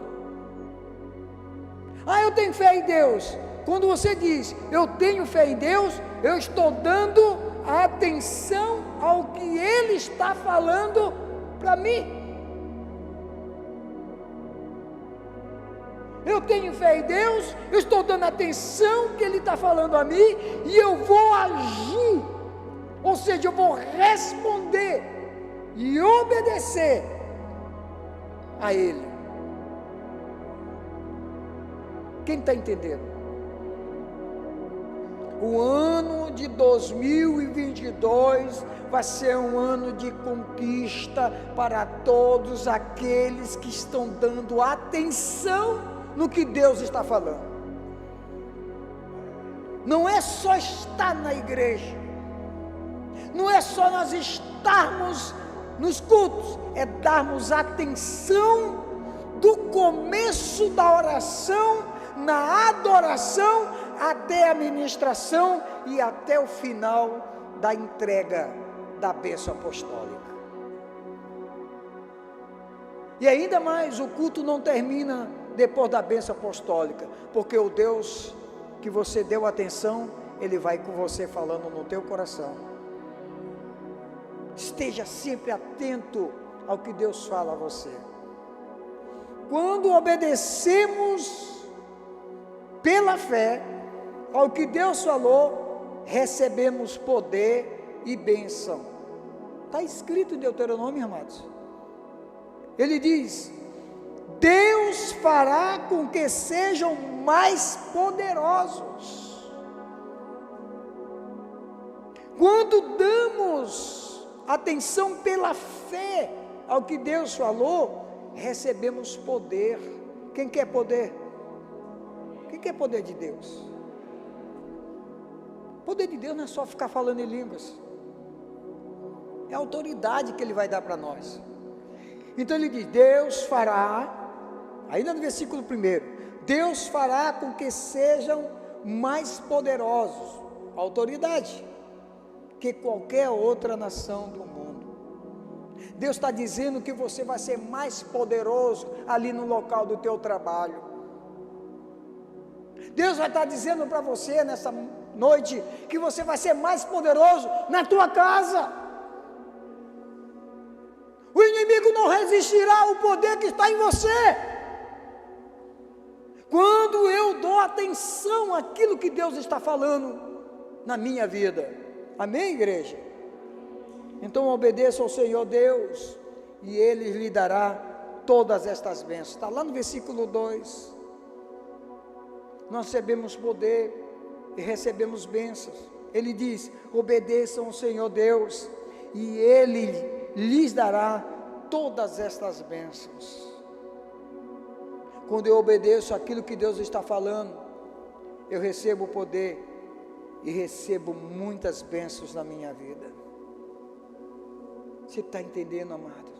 [SPEAKER 2] Eu tenho fé em Deus. Quando você diz eu tenho fé em Deus, eu estou dando atenção ao que Ele está falando para mim. Eu tenho fé em Deus, eu estou dando atenção que Ele está falando a mim, e eu vou agir, ou seja, eu vou responder e obedecer a Ele. Quem está entendendo? O ano de 2022 vai ser um ano de conquista para todos aqueles que estão dando atenção no que Deus está falando. Não é só estar na igreja, não é só nós estarmos nos cultos, é darmos atenção do começo da oração, na adoração, até a ministração e até o final da entrega da bênção apostólica. E ainda mais, o culto não termina depois da bênção apostólica, porque o Deus que você deu atenção, Ele vai com você falando no teu coração. Esteja sempre atento ao que Deus fala a você. Quando obedecemos pela fé ao que Deus falou, recebemos poder e bênção. Está escrito em Deuteronômio, amados. Ele diz: Deus fará com que sejam mais poderosos. Quando damos atenção pela fé ao que Deus falou, recebemos poder. Quem quer poder? Quem quer poder de Deus? Poder de Deus não é só ficar falando em línguas, é a autoridade que Ele vai dar para nós. Então Ele diz: Deus fará, ainda no versículo 1, Deus fará com que sejam mais poderosos, autoridade, que qualquer outra nação do mundo. Deus está dizendo que você vai ser mais poderoso ali no local do teu trabalho. Deus vai estar dizendo para você nessa noite que você vai ser mais poderoso na tua casa. O inimigo não resistirá ao poder que está em você. Quando eu dou atenção àquilo que Deus está falando na minha vida. Amém, igreja? Então obedeça ao Senhor Deus, e Ele lhe dará todas estas bênçãos. Está lá no versículo 2. Nós recebemos poder e recebemos bênçãos. Ele diz: obedeçam ao Senhor Deus, e Ele lhes dará todas estas bênçãos. Quando eu obedeço aquilo que Deus está falando, eu recebo poder e recebo muitas bênçãos na minha vida. Você está entendendo, amado?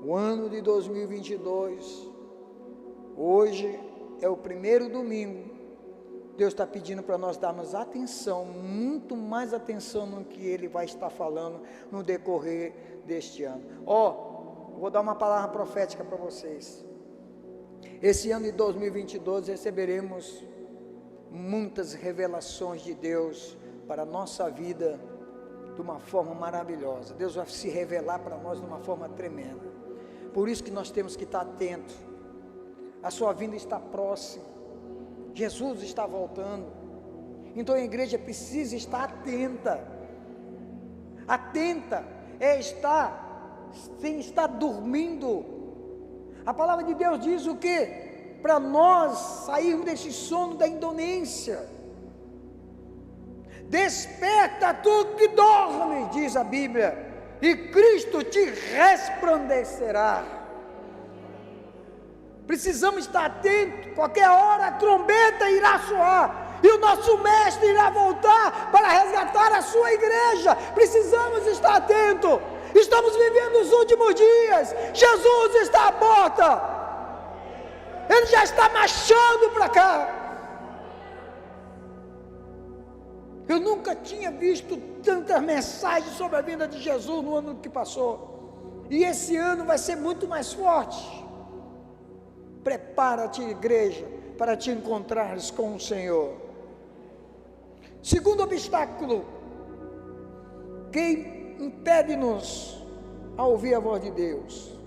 [SPEAKER 2] O ano de 2022, hoje é o primeiro domingo. Deus está pedindo para nós darmos atenção, muito mais atenção no que Ele vai estar falando no decorrer deste ano. Vou dar uma palavra profética para vocês. Esse ano de 2022 receberemos muitas revelações de Deus para a nossa vida de uma forma maravilhosa. Deus vai se revelar para nós de uma forma tremenda. Por isso que nós temos que estar atentos. A sua vinda está próxima. Jesus está voltando. Então a igreja precisa estar atenta. Atenta é estar sem estar dormindo. A palavra de Deus diz o quê? Para nós sairmos desse sono da indolência. Desperta tu que dorme, diz a Bíblia, e Cristo te resplandecerá. Precisamos estar atentos. Qualquer hora a trombeta irá soar e o nosso mestre irá voltar para resgatar a sua igreja. Precisamos estar atentos. Estamos vivendo os últimos dias. Jesus está à porta. Ele já está marchando para cá. Eu nunca tinha visto tantas mensagens sobre a vinda de Jesus no ano que passou. E esse ano vai ser muito mais forte. Prepara-te, igreja, para te encontrares com o Senhor. Segundo obstáculo que impede-nos a ouvir a voz de Deus.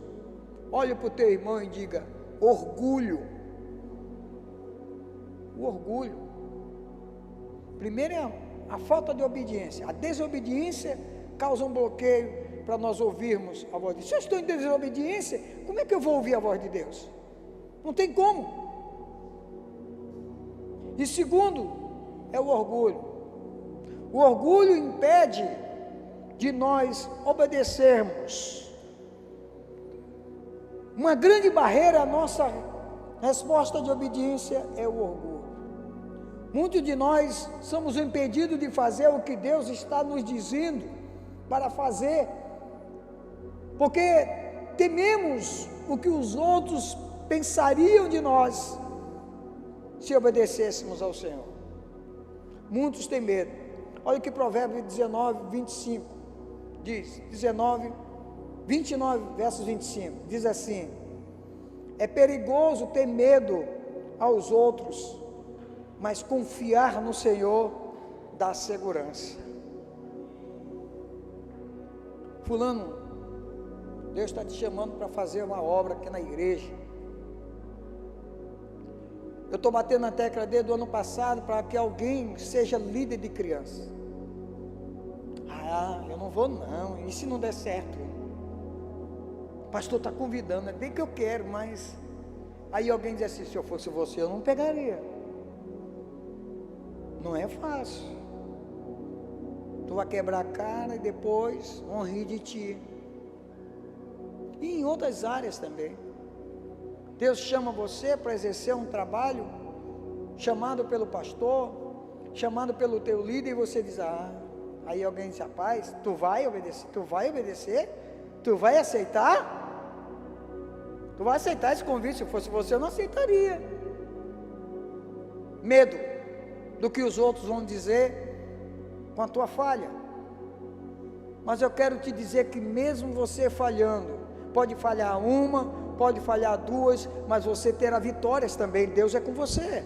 [SPEAKER 2] Olhe para o teu irmão e diga: orgulho. O orgulho. Primeiro é a falta de obediência. A desobediência causa um bloqueio para nós ouvirmos a voz de Deus. Se eu estou em desobediência, como é que eu vou ouvir a voz de Deus? Não tem como. E segundo é o orgulho. O orgulho impede de nós obedecermos. Uma grande barreira à nossa resposta de obediência é o orgulho. Muitos de nós somos impedidos de fazer o que Deus está nos dizendo para fazer, porque tememos o que os outros pensariam de nós se obedecêssemos ao Senhor. Muitos têm medo. Olha o que Provérbios 19, 25 diz, 29, versos 25, diz assim: é perigoso ter medo aos outros, mas confiar no Senhor dá segurança. Fulano, Deus está te chamando para fazer uma obra aqui na igreja. Eu estou batendo na tecla desde o ano passado para que alguém seja líder de criança. Eu não vou não, e se não der certo? O pastor está convidando, é bem que eu quero, mas... Aí alguém diz assim: se eu fosse você, eu não pegaria. Não é fácil. Tu vai quebrar a cara e depois vão rir de ti. E em outras áreas também. Deus chama você para exercer um trabalho, chamado pelo pastor, chamado pelo teu líder, e você diz: aí alguém diz: rapaz, tu vai obedecer? Tu vai obedecer? Tu vai aceitar? Tu vai aceitar esse convite? Se fosse você, eu não aceitaria. Medo do que os outros vão dizer com a tua falha. Mas eu quero te dizer que mesmo você falhando, pode falhar uma, pode falhar duas, mas você terá vitórias também. Deus é com você.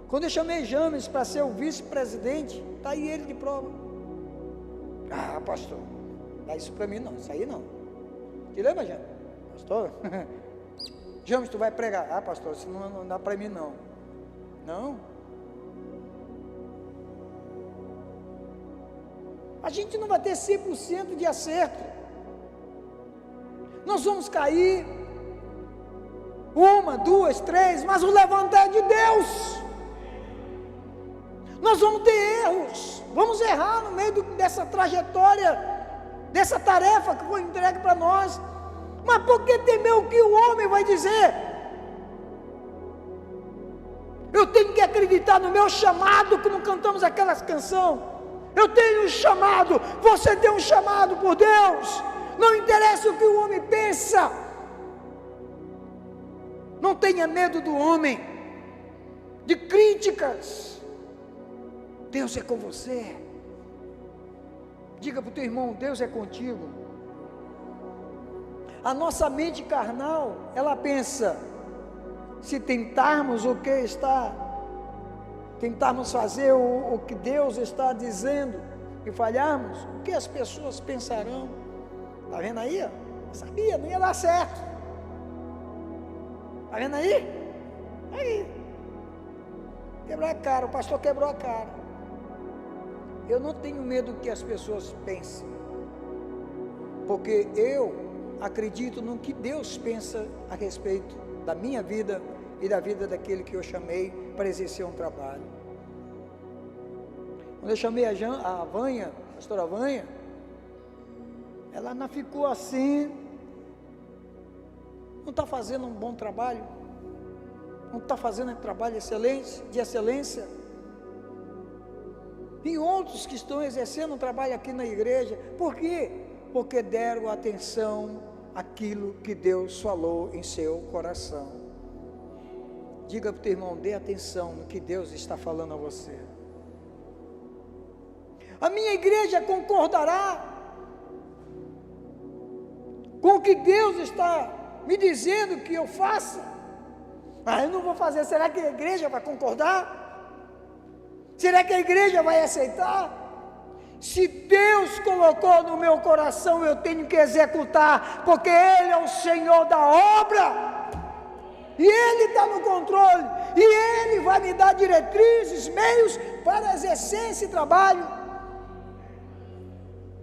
[SPEAKER 2] Quando eu chamei James para ser o vice-presidente, está aí ele de prova. Pastor, dá isso para mim não, isso aí não. Te lembra, James? Pastor, James, tu vai pregar. Pastor, isso não dá para mim não. Não. A gente não vai ter 100% de acerto. Nós vamos cair, uma, duas, três, mas o levantar é de Deus. Nós vamos ter erros, vamos errar no meio dessa trajetória, dessa tarefa que foi entregue para nós. Mas por que temer o que o homem vai dizer? Eu tenho que acreditar no meu chamado, como cantamos aquela canção. Eu tenho um chamado, você tem um chamado por Deus. não interessa o que o homem pensa. Não tenha medo do homem, de críticas. Deus é com você. Diga para o teu irmão, Deus é contigo. A nossa mente carnal, ela pensa, se tentarmos tentarmos fazer o que Deus está dizendo e falharmos, o que as pessoas pensarão? Está vendo aí? Eu sabia, não ia dar certo. Está vendo aí? Aí. Quebrou a cara, o pastor quebrou a cara. Eu não tenho medo que as pessoas pensem, porque eu acredito no que Deus pensa a respeito da minha vida e da vida daquele que eu chamei para exercer um trabalho. Quando eu chamei a Vânia, a pastora Vânia, ela não ficou assim, não está fazendo um bom trabalho, não está fazendo um trabalho de excelência. E outros que estão exercendo um trabalho aqui na igreja, por quê? Porque deram atenção àquilo que Deus falou em seu coração. Diga para o teu irmão, dê atenção no que Deus está falando a você. A minha igreja concordará com o que Deus está me dizendo que eu faça? Eu não vou fazer, será que a igreja vai concordar? Será que a igreja vai aceitar? Se Deus colocou no meu coração, eu tenho que executar, porque Ele é o Senhor da obra, e Ele está no controle, e Ele vai me dar diretrizes, meios para exercer esse trabalho.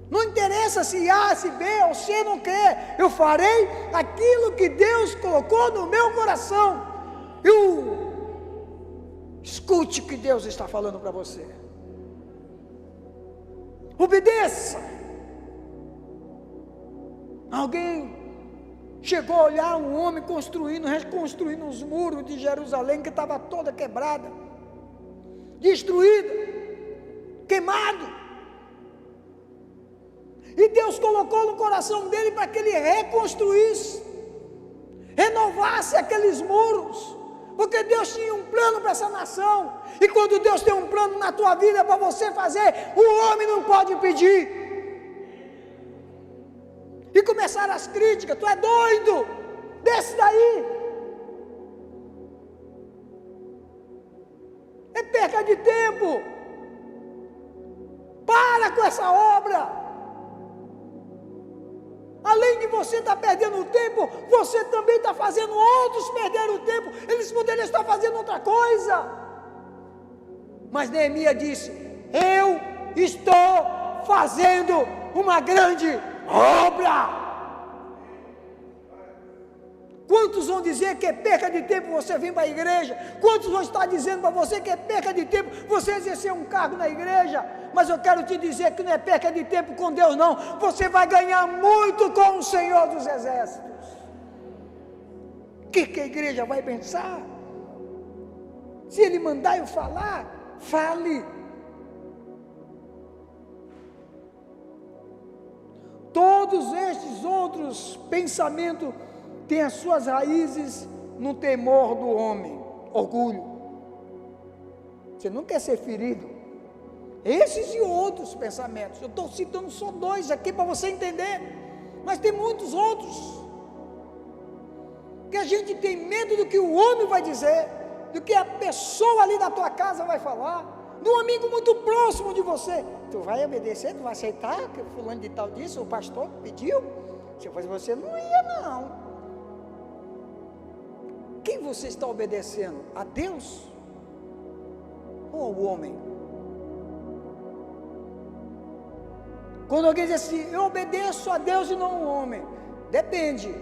[SPEAKER 2] Não interessa se A, se B ou C não quer, eu farei aquilo que Deus colocou no meu coração. Escute o que Deus está falando para você. Obedeça. Alguém chegou a olhar um homem reconstruindo os muros de Jerusalém, que estava toda quebrada, destruída, queimado. E Deus colocou no coração dele para que ele reconstruísse, renovasse aqueles muros. Porque Deus tinha um plano para essa nação, e quando Deus tem um plano na tua vida para você fazer, o homem não pode impedir. E começaram as críticas, tu é doido, desce daí, é perca de tempo, para com essa obra. Além de você estar perdendo o tempo, você também está fazendo outros perder o tempo. Eles poderiam estar fazendo outra coisa. Mas Neemias disse: eu estou fazendo uma grande obra. Quantos vão dizer que é perca de tempo você vir para a igreja? Quantos vão estar dizendo para você que é perca de tempo você exercer um cargo na igreja? Mas eu quero te dizer que não é perca de tempo com Deus não. Você vai ganhar muito com o Senhor dos Exércitos. O que a igreja vai pensar? Se Ele mandar eu falar, fale. Todos estes outros pensamentos têm as suas raízes no temor do homem, orgulho. Você não quer ser ferido. Esses e outros pensamentos, eu estou citando só 2 aqui para você entender, mas tem muitos outros, que a gente tem medo do que o homem vai dizer, do que a pessoa ali da tua casa vai falar, de um amigo muito próximo de você. Tu vai obedecer, tu vai aceitar o que o fulano de tal disse, o pastor pediu? Se fosse você, não ia não. Quem você está obedecendo? A Deus ou ao homem? Quando alguém diz assim, eu obedeço a Deus e não ao homem, depende.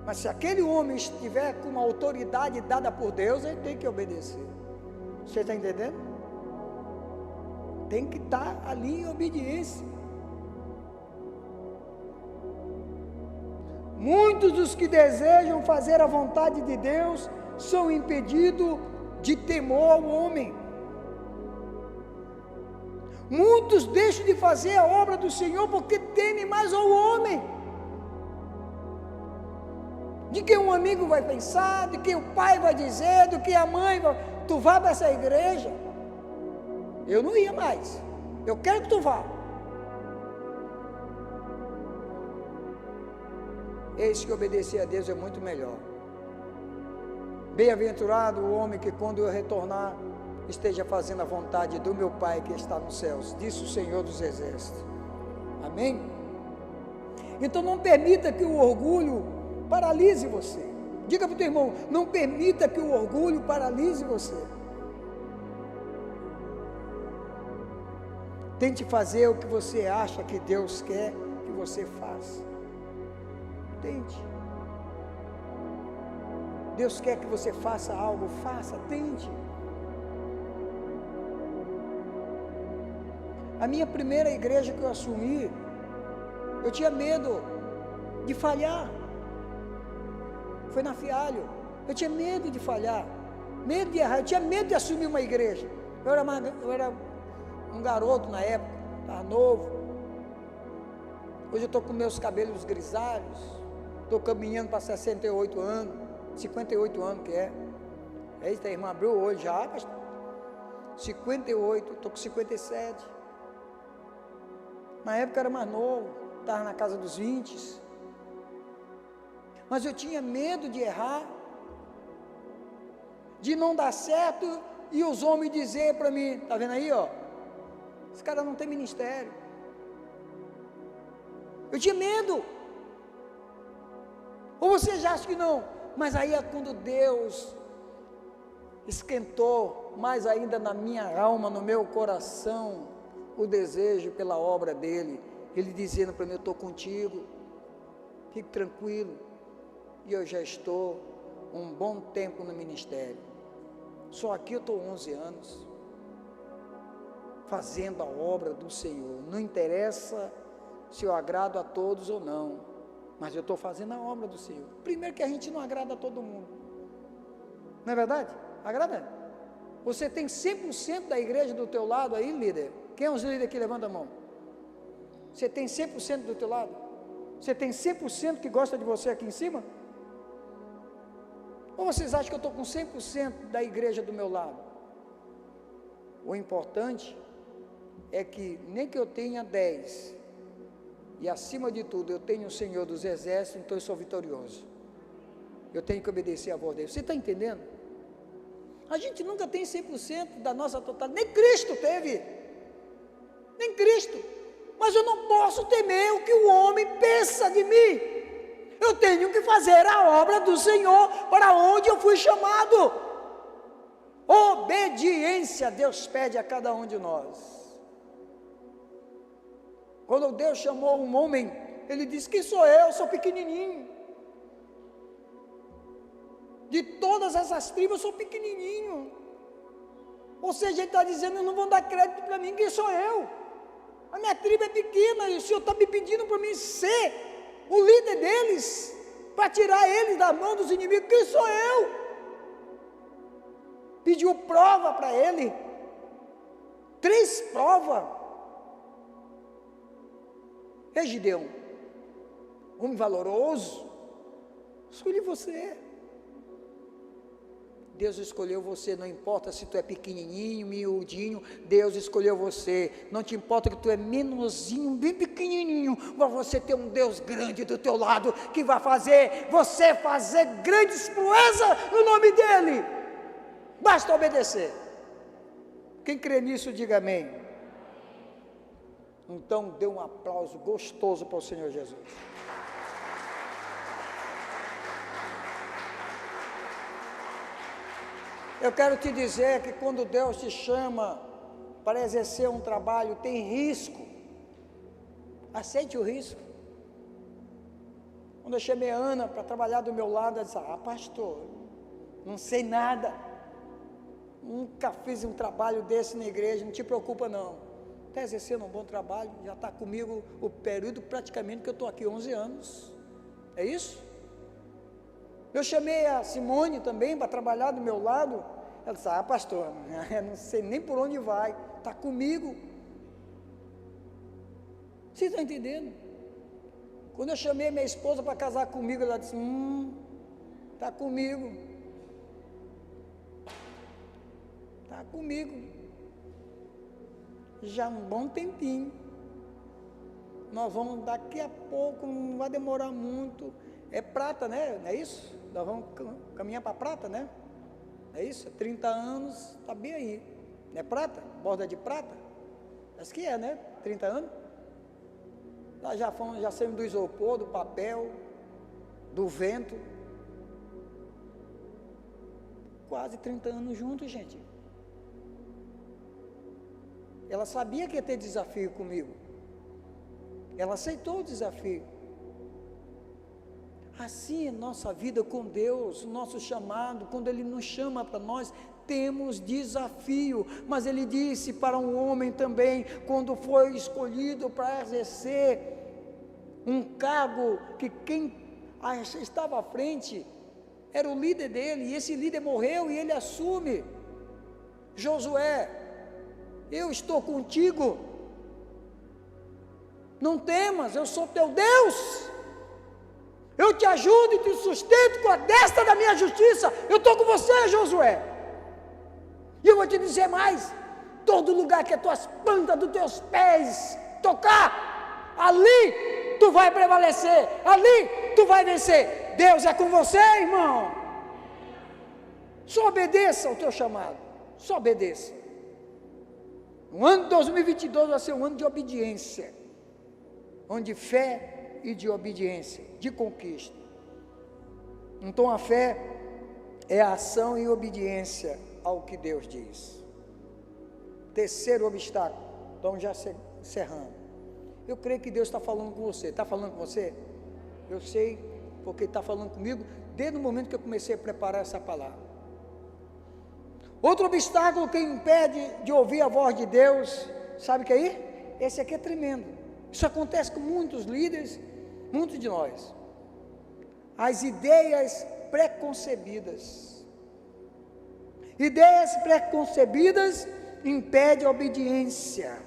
[SPEAKER 2] Mas se aquele homem estiver com uma autoridade dada por Deus, ele tem que obedecer. Você está entendendo? Tem que estar ali em obediência. Muitos dos que desejam fazer a vontade de Deus são impedidos de temor ao homem. Muitos deixam de fazer a obra do Senhor porque temem mais ao homem. De que um amigo vai pensar, de que o pai vai dizer, do que a mãe vai... Tu vá para essa igreja. Eu não ia mais. Eu quero que tu vá. Eis que obedecer a Deus é muito melhor. Bem-aventurado o homem que quando eu retornar esteja fazendo a vontade do meu Pai que está nos céus, disse o Senhor dos Exércitos. Amém? Então não permita que o orgulho paralise você. Diga para o teu irmão, não permita que o orgulho paralise você. Tente fazer o que você acha que Deus quer que você faça. Tente. Deus quer que você faça algo, faça, tente. A minha primeira igreja que eu assumi, eu tinha medo de falhar. Foi na Fialho. Eu tinha medo de falhar, medo de errar, eu tinha medo de assumir uma igreja. Eu era um garoto na época, estava novo. Hoje eu estou com meus cabelos grisalhos, estou caminhando para 68 anos, 58 anos que é. Eita, a irmã abriu o olho já, pastor. 58, estou com 57. Na época eu era mais novo, estava na casa dos 20. Mas eu tinha medo de errar, de não dar certo, e os homens dizer para mim, está vendo aí, ó, esse cara não tem ministério. Eu tinha medo. Ou você já acha que não? Mas aí é quando Deus esquentou mais ainda na minha alma, no meu coração, o desejo pela obra dele, ele dizendo para mim, eu estou contigo, fique tranquilo, e eu já estou um bom tempo no ministério, só aqui eu estou 11 anos, fazendo a obra do Senhor, não interessa se eu agrado a todos ou não, mas eu estou fazendo a obra do Senhor. Primeiro que a gente não agrada a todo mundo, não é verdade? Agrada? Você tem 100% da igreja do teu lado aí, líder? Quem é os líderes aqui? Levanta a mão. Você tem 100% do teu lado? Você tem 100% que gosta de você aqui em cima? Ou vocês acham que eu estou com 100% da igreja do meu lado? O importante é que nem que eu tenha 10, e acima de tudo eu tenho o Senhor dos Exércitos, então eu sou vitorioso. Eu tenho que obedecer a voz dele. Você está entendendo? A gente nunca tem 100% da nossa totalidade, nem Cristo teve, nem Cristo, mas eu não posso temer o que o homem pensa de mim, eu tenho que fazer a obra do Senhor, para onde eu fui chamado. Obediência Deus pede a cada um de nós. Quando Deus chamou um homem, ele disse, quem sou eu? Eu sou pequenininho, de todas essas tribos eu sou pequenininho, ou seja, ele está dizendo, não vão dar crédito para mim, quem sou eu? A minha tribo é pequena, e o Senhor está me pedindo para mim ser o líder deles, para tirar eles da mão dos inimigos, quem sou eu? Pediu prova para ele, 3 provas, Gideão, homem valoroso, escolhi você. Deus escolheu você, não importa se tu é pequenininho, miudinho, Deus escolheu você, não te importa que tu é menorzinho, bem pequenininho, mas você tem um Deus grande do teu lado, que vai fazer você fazer grandes proezas no nome dEle, basta obedecer. Quem crê nisso, diga amém. Então dê um aplauso gostoso para o Senhor Jesus. Eu quero te dizer que quando Deus te chama para exercer um trabalho, tem risco. Aceite o risco. Quando eu chamei a Ana para trabalhar do meu lado, ela disse, pastor, não sei nada, nunca fiz um trabalho desse na igreja, não te preocupa não. Está exercendo um bom trabalho, já está comigo o período praticamente que eu estou aqui 11 anos, é isso? Eu chamei a Simone também para trabalhar do meu lado, ela disse, pastor, eu não sei nem por onde vai, está comigo, Vocês estão entendendo? Quando eu chamei minha esposa para casar comigo, ela disse, está comigo. Está comigo. Já um bom tempinho. Nós vamos daqui a pouco, não vai demorar muito. É prata, né? Não é isso? Nós vamos caminhar para prata, né? É isso? 30 anos, está bem aí. Não é prata? Borda de prata? Acho que é, né? 30 anos. Nós já saímos do isopor, do papel, do vento. Quase 30 anos juntos, gente. Ela sabia que ia ter desafio comigo. Ela aceitou o desafio. Assim é nossa vida com Deus, o nosso chamado, quando Ele nos chama para nós, temos desafio, mas Ele disse para um homem também, quando foi escolhido para exercer um cargo, que quem estava à frente, era o líder dele, e esse líder morreu, e ele assume, Josué, eu estou contigo, não temas, eu sou teu Deus, eu te ajudo e te sustento com a destra da minha justiça, eu estou com você, Josué. E eu vou te dizer mais, todo lugar que as tuas plantas dos teus pés tocar, ali tu vai prevalecer, ali tu vai vencer. Deus é com você, irmão. Só obedeça ao teu chamado, só obedeça. O ano de 2022 vai ser um ano de obediência, onde fé e de obediência, de conquista. Então a fé é a ação e obediência ao que Deus diz. Terceiro obstáculo, então já encerrando. Eu creio que Deus está falando com você. Está falando com você? Eu sei, porque está falando comigo desde o momento que eu comecei a preparar essa palavra. Outro obstáculo que impede de ouvir a voz de Deus, sabe o que é aí? Esse aqui é tremendo. Isso acontece com muitos líderes, muitos de nós. As ideias preconcebidas. Ideias preconcebidas impedem a obediência.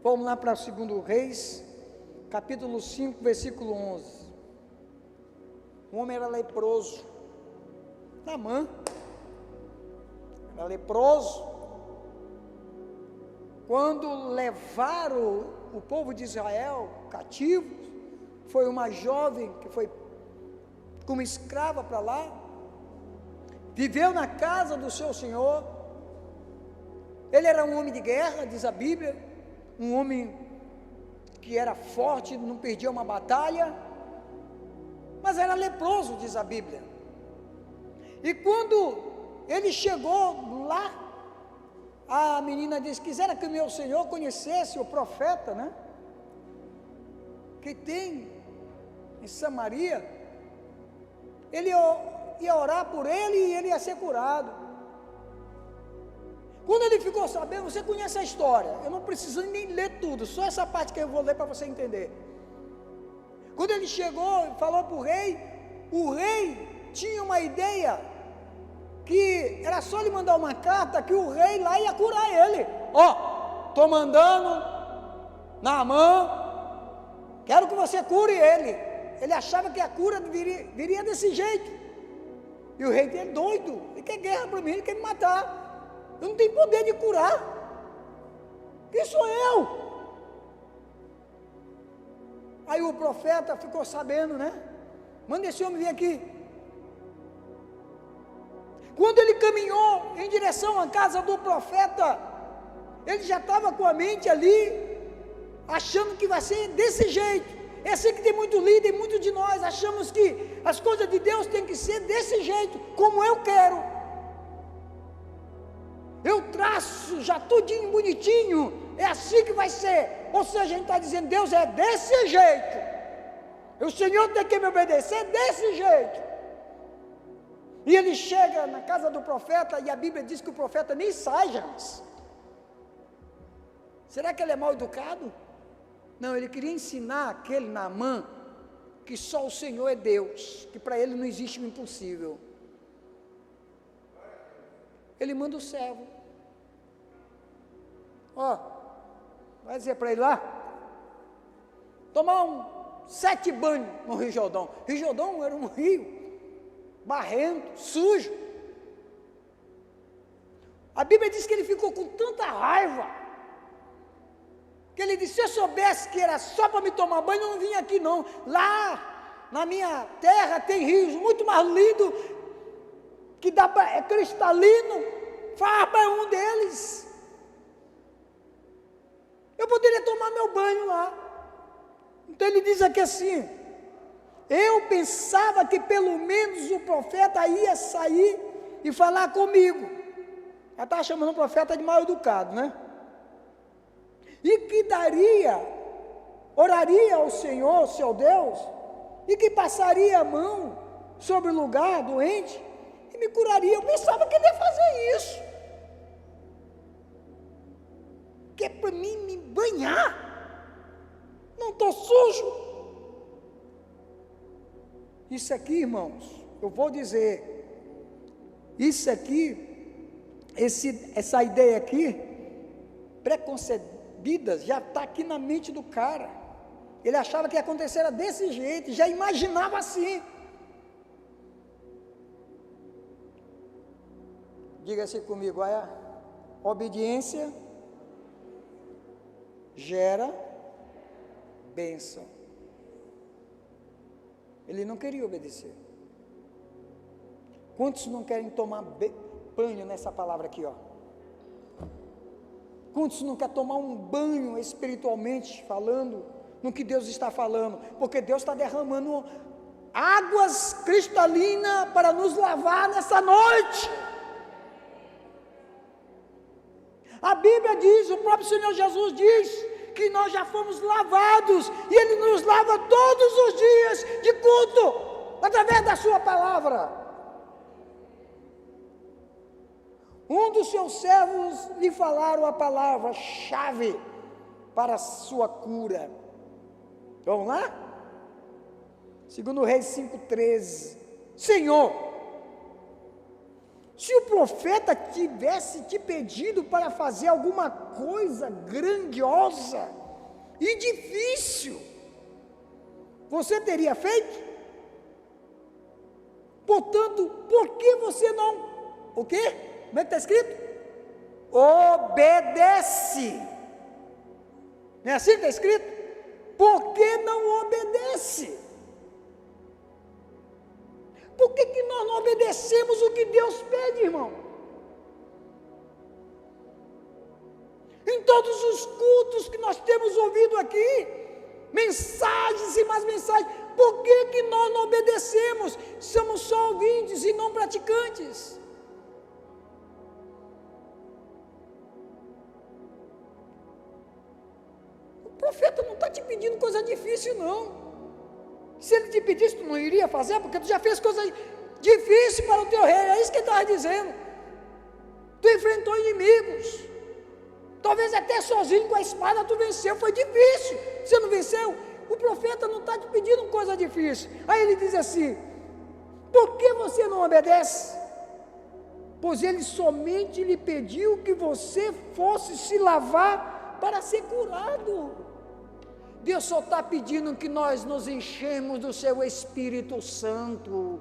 [SPEAKER 2] Vamos lá para 2 Reis, capítulo 5, versículo 11. O homem era leproso. Naamã era leproso. Quando levaram o povo de Israel cativo, foi uma jovem que foi como escrava para lá, viveu na casa do seu senhor. Ele era um homem de guerra, diz a Bíblia, um homem que era forte, não perdia uma batalha, mas era leproso, diz a Bíblia. E quando ele chegou lá, a menina disse, quisera que o meu senhor conhecesse o profeta, né, que tem em Samaria. Ele ia orar por ele e ele ia ser curado. Quando ele ficou sabendo, você conhece a história, eu não preciso nem ler tudo, só essa parte que eu vou ler para você entender. Quando ele chegou e falou para o rei tinha uma ideia, que era só ele mandar uma carta, que o rei lá ia curar ele. Estou mandando Naamã, quero que você cure ele. Ele achava que a cura viria desse jeito, e o rei é doido, ele quer guerra para mim, ele quer me matar. Eu não tenho poder de curar. Quem sou eu? Aí o profeta ficou sabendo, né? Manda esse homem vir aqui. Quando ele caminhou em direção à casa do profeta, ele já estava com a mente ali, achando que vai ser desse jeito. É assim que tem muito líder, e muitos de nós achamos que as coisas de Deus têm que ser desse jeito, como eu quero. Eu traço já tudinho bonitinho, é assim que vai ser. Ou seja, a gente está dizendo, Deus é desse jeito, o Senhor tem que me obedecer desse jeito. E ele chega na casa do profeta, e a Bíblia diz que o profeta nem sai, jamais. Será que ele é mal educado? Não, ele queria ensinar aquele Naamã que só o Senhor é Deus, que para ele não existe o impossível. Ele manda o servo. Vai dizer para ele lá, tomar 7 banhos no Rio Jordão. Rio Jordão era um rio barrento, sujo. A Bíblia diz que ele ficou com tanta raiva, que ele disse: se eu soubesse que era só para me tomar banho, eu não vinha aqui não. Lá na minha terra tem rios muito mais lindos, que dá pra, é cristalino. Farpa é um deles. Eu poderia tomar meu banho lá. Então ele diz aqui assim: eu pensava que pelo menos o profeta ia sair e falar comigo. Ela estava chamando o profeta de mal educado, né? E que oraria ao Senhor, seu Deus, e que passaria a mão sobre o lugar doente e me curaria. Eu pensava que ele ia fazer isso, que é para mim me banhar, não estou sujo. Isso aqui, irmãos, eu vou dizer, isso aqui, essa ideia aqui, preconcebida, já está aqui na mente do cara. Ele achava que ia acontecer desse jeito, já imaginava assim. Diga-se comigo: a obediência gera bênção. Ele não queria obedecer. Quantos não querem tomar banho nessa palavra aqui, ó? Quantos não querem tomar um banho espiritualmente falando no que Deus está falando? Porque Deus está derramando águas cristalinas para nos lavar nessa noite. A Bíblia diz, o próprio Senhor Jesus diz, que nós já fomos lavados, e Ele nos lava todos os dias de culto, através da sua palavra. Um dos seus servos lhe falaram a palavra-chave para a sua cura. Vamos lá? Segundo Reis 5,13. Senhor, se o profeta tivesse te pedido para fazer alguma coisa grandiosa e difícil, você teria feito? Portanto, por que você não... O quê? Como é que está escrito? Obedece. Não é assim que está escrito? Por que não obedece? Por que nós não obedecemos o que Deus pede, irmão? Em todos os cultos que nós temos ouvido aqui, mensagens e mais mensagens, por que nós não obedecemos? Somos só ouvintes e não praticantes. O profeta não está te pedindo coisa difícil, não. Se ele te pedisse, tu não iria fazer, porque tu já fez coisa difícil para o teu rei. É isso que ele estava dizendo. Tu enfrentou inimigos, talvez até sozinho com a espada tu venceu. Foi difícil, você não venceu? O profeta não está te pedindo coisa difícil. Aí ele diz assim: por que você não obedece? Pois ele somente lhe pediu que você fosse se lavar para ser curado. Deus só está pedindo que nós nos enchemos do seu Espírito Santo.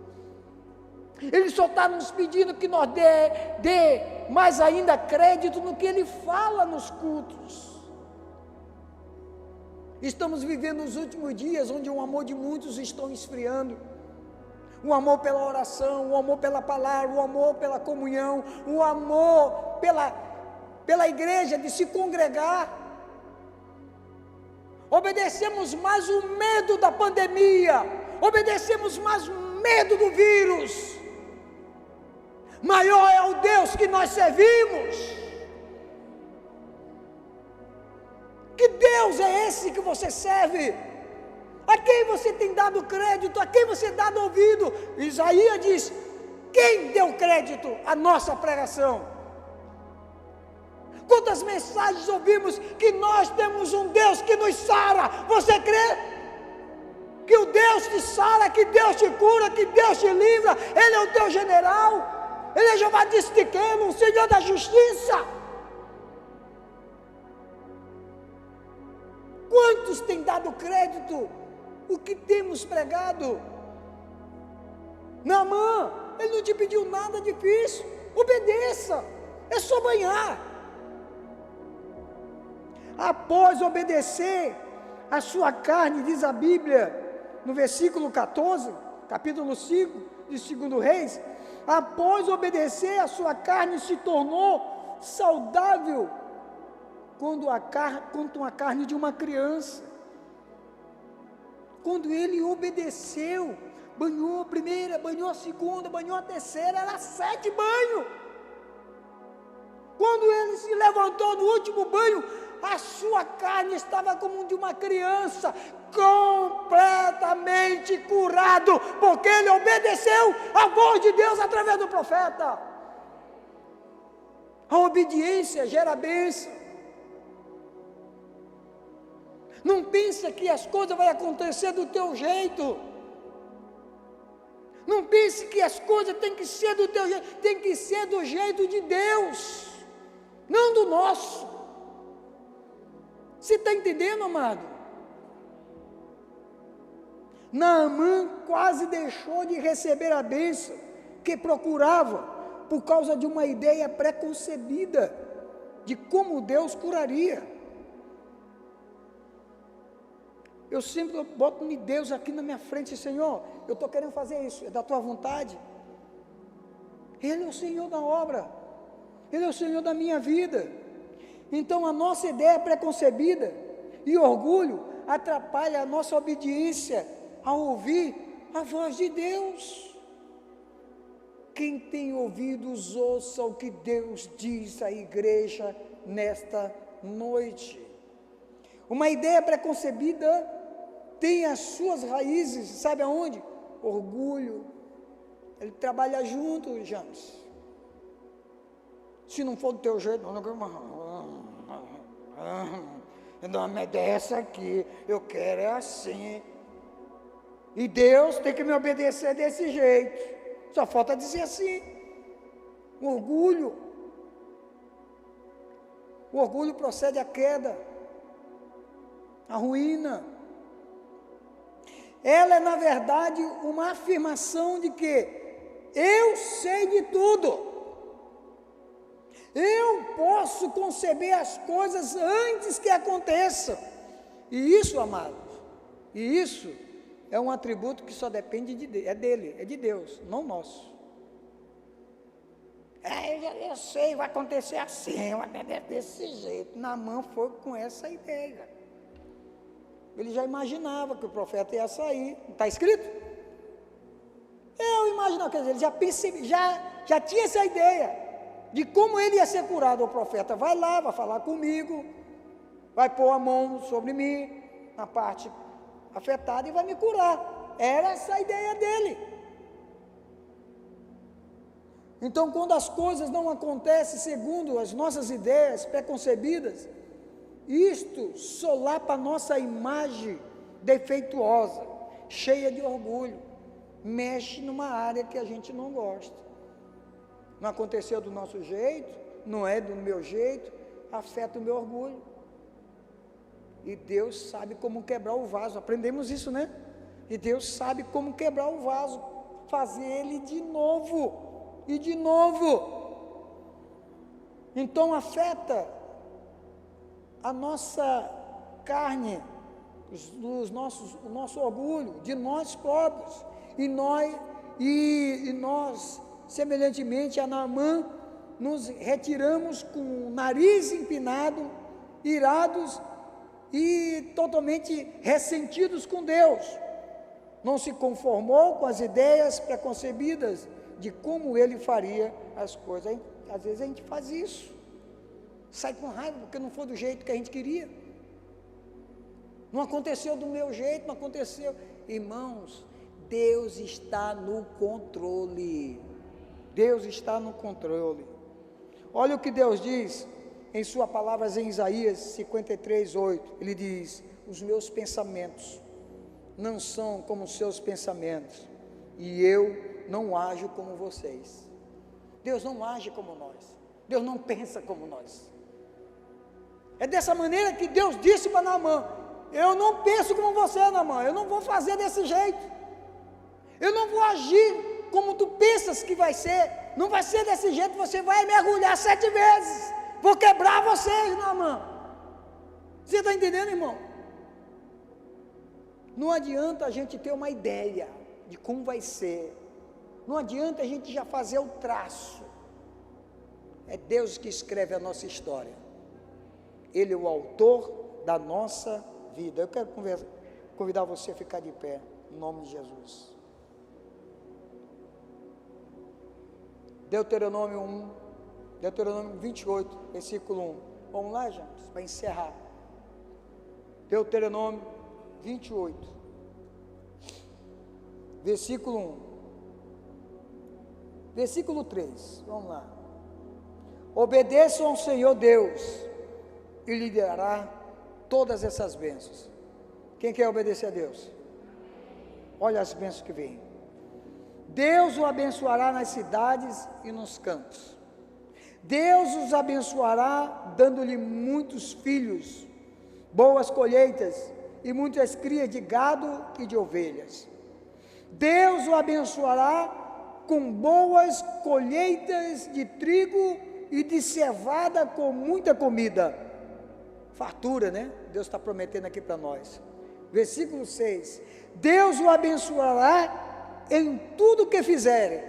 [SPEAKER 2] Ele só está nos pedindo que nós dê mais ainda crédito no que Ele fala nos cultos. Estamos vivendo os últimos dias onde o amor de muitos estão esfriando. O amor pela oração, o amor pela palavra, o amor pela comunhão, o amor pela igreja, de se congregar. Obedecemos mais o medo da pandemia, obedecemos mais o medo do vírus. Maior é o Deus que nós servimos. Que Deus é esse que você serve? A quem você tem dado crédito? A quem você tem dado ouvido? Isaías diz: quem deu crédito à nossa pregação? Quantas mensagens ouvimos que nós temos um Deus que nos sara? Você crê? Que o Deus te sara, que Deus te cura, que Deus te livra? Ele é o teu general, Ele é Jeová Tsidkenu, o Senhor da justiça. Quanto Quantos têm dado crédito o que temos pregado? Naamã, ele não te pediu nada difícil, obedeça, é só banhar. Após obedecer, a sua carne, diz a Bíblia, no versículo 14, capítulo 5 de 2 Reis, após obedecer, a sua carne se tornou saudável, quanto a carne de uma criança. Quando ele obedeceu, banhou a primeira, banhou a segunda, banhou a terceira, era 7 banhos. Quando ele se levantou no último banho, a sua carne estava como de uma criança, completamente curado, porque ele obedeceu à voz de Deus através do profeta. A obediência gera bênção. Não pensa que as coisas vão acontecer do teu jeito. Não pense que as coisas têm que ser do teu jeito, tem que ser do jeito de Deus, não do nosso. Você está entendendo, amado? Naamã quase deixou de receber a bênção que procurava, por causa de uma ideia preconcebida de como Deus curaria. Eu sempre boto Deus aqui na minha frente, Senhor, eu estou querendo fazer isso, é da tua vontade. Ele é o Senhor da obra, Ele é o Senhor da minha vida. Então a nossa ideia preconcebida e orgulho atrapalha a nossa obediência ao ouvir a voz de Deus. Quem tem ouvidos, ouça o que Deus diz à igreja nesta noite. Uma ideia preconcebida tem as suas raízes, sabe aonde? Orgulho. Ele trabalha junto, James. Se não for do teu jeito, não me dessa aqui, eu quero é assim. E Deus tem que me obedecer desse jeito. Só falta dizer assim. Orgulho. O orgulho procede à queda, à ruína. Ela é, na verdade, uma afirmação de que eu sei de tudo. Eu posso conceber as coisas antes que aconteçam. E isso, amados, e isso é um atributo que só depende dele, é de Deus, não nosso. Eu sei, vai acontecer assim, vai acontecer desse jeito. Naamã foi com essa ideia. Ele já imaginava que o profeta ia sair. Está escrito? Eu imaginava, quer dizer, ele já tinha essa ideia de como ele ia ser curado. O profeta vai lá, vai falar comigo, vai pôr a mão sobre mim, na parte afetada, e vai me curar. Era essa a ideia dele. Então, quando as coisas não acontecem segundo as nossas ideias preconcebidas, isto solapa a nossa imagem defeituosa, cheia de orgulho, mexe numa área que a gente não gosta. Não aconteceu do nosso jeito, não é do meu jeito, afeta o meu orgulho. E Deus sabe como quebrar o vaso, aprendemos isso, né? E Deus sabe como quebrar o vaso, fazer ele de novo, e de novo. Então afeta a nossa carne, o nosso orgulho, de nós próprios, e nós, semelhantemente a Naamã, nos retiramos com o nariz empinado, irados e totalmente ressentidos com Deus. Não se conformou com as ideias preconcebidas de como ele faria as coisas. Às vezes a gente faz isso, sai com raiva porque não foi do jeito que a gente queria, não aconteceu do meu jeito, não aconteceu. Irmãos, Deus está no controle. Deus está no controle. Olha o que Deus diz em sua palavra em Isaías 53:8. Ele diz: os meus pensamentos não são como os seus pensamentos, e eu não ajo como vocês. Deus não age como nós, Deus não pensa como nós. É dessa maneira que Deus disse para Naamã: eu não penso como você, Naamã, eu não vou fazer desse jeito, eu não vou agir como tu pensas que vai ser, não vai ser desse jeito, você vai mergulhar 7 vezes, vou quebrar vocês, Naamã. Você está entendendo, irmão? Não adianta a gente ter uma ideia de como vai ser, não adianta a gente já fazer o traço, é Deus que escreve a nossa história, Ele é o autor da nossa vida. Eu quero convidar você a ficar de pé, em nome de Jesus. Deuteronômio 28, versículo 1. Vamos lá, gente, para encerrar. Deuteronômio 28, versículo 1. Versículo 3, vamos lá. Obedeçam ao Senhor Deus, e lhe dará todas essas bênçãos. Quem quer obedecer a Deus? Olha as bênçãos que vêm. Deus o abençoará nas cidades e nos campos. Deus os abençoará, dando-lhe muitos filhos, boas colheitas e muitas crias de gado e de ovelhas. Deus o abençoará com boas colheitas de trigo e de cevada, com muita comida. Fartura, né? Deus está prometendo aqui para nós. Versículo 6. Deus o abençoará em tudo que fizerem.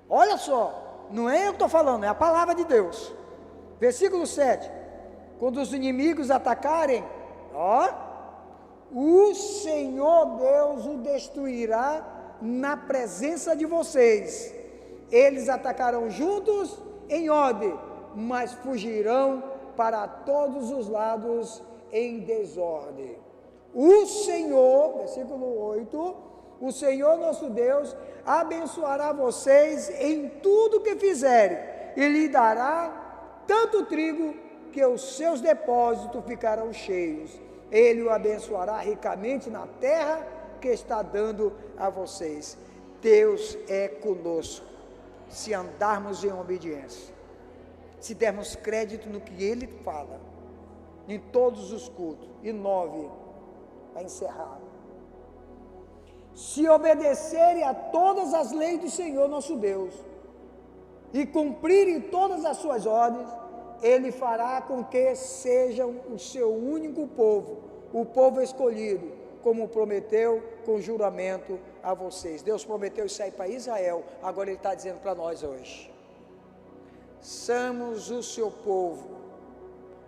[SPEAKER 2] Olha só, não é eu que estou falando, é a palavra de Deus. Versículo 7. Quando os inimigos atacarem, o Senhor Deus o destruirá na presença de vocês. Eles atacarão juntos em ordem, mas fugirão para todos os lados em desordem. O Senhor, versículo 8, o Senhor nosso Deus abençoará vocês em tudo que fizerem, e lhe dará tanto trigo que os seus depósitos ficarão cheios. Ele o abençoará ricamente na terra que está dando a vocês. Deus é conosco, se andarmos em obediência, se dermos crédito no que Ele fala, em todos os cultos. E 9, para encerrar. Se obedecerem a todas as leis do Senhor nosso Deus, e cumprirem todas as suas ordens, Ele fará com que sejam o seu único povo, o povo escolhido, como prometeu com juramento a vocês. Deus prometeu isso aí para Israel, agora Ele está dizendo para nós hoje: somos o seu povo,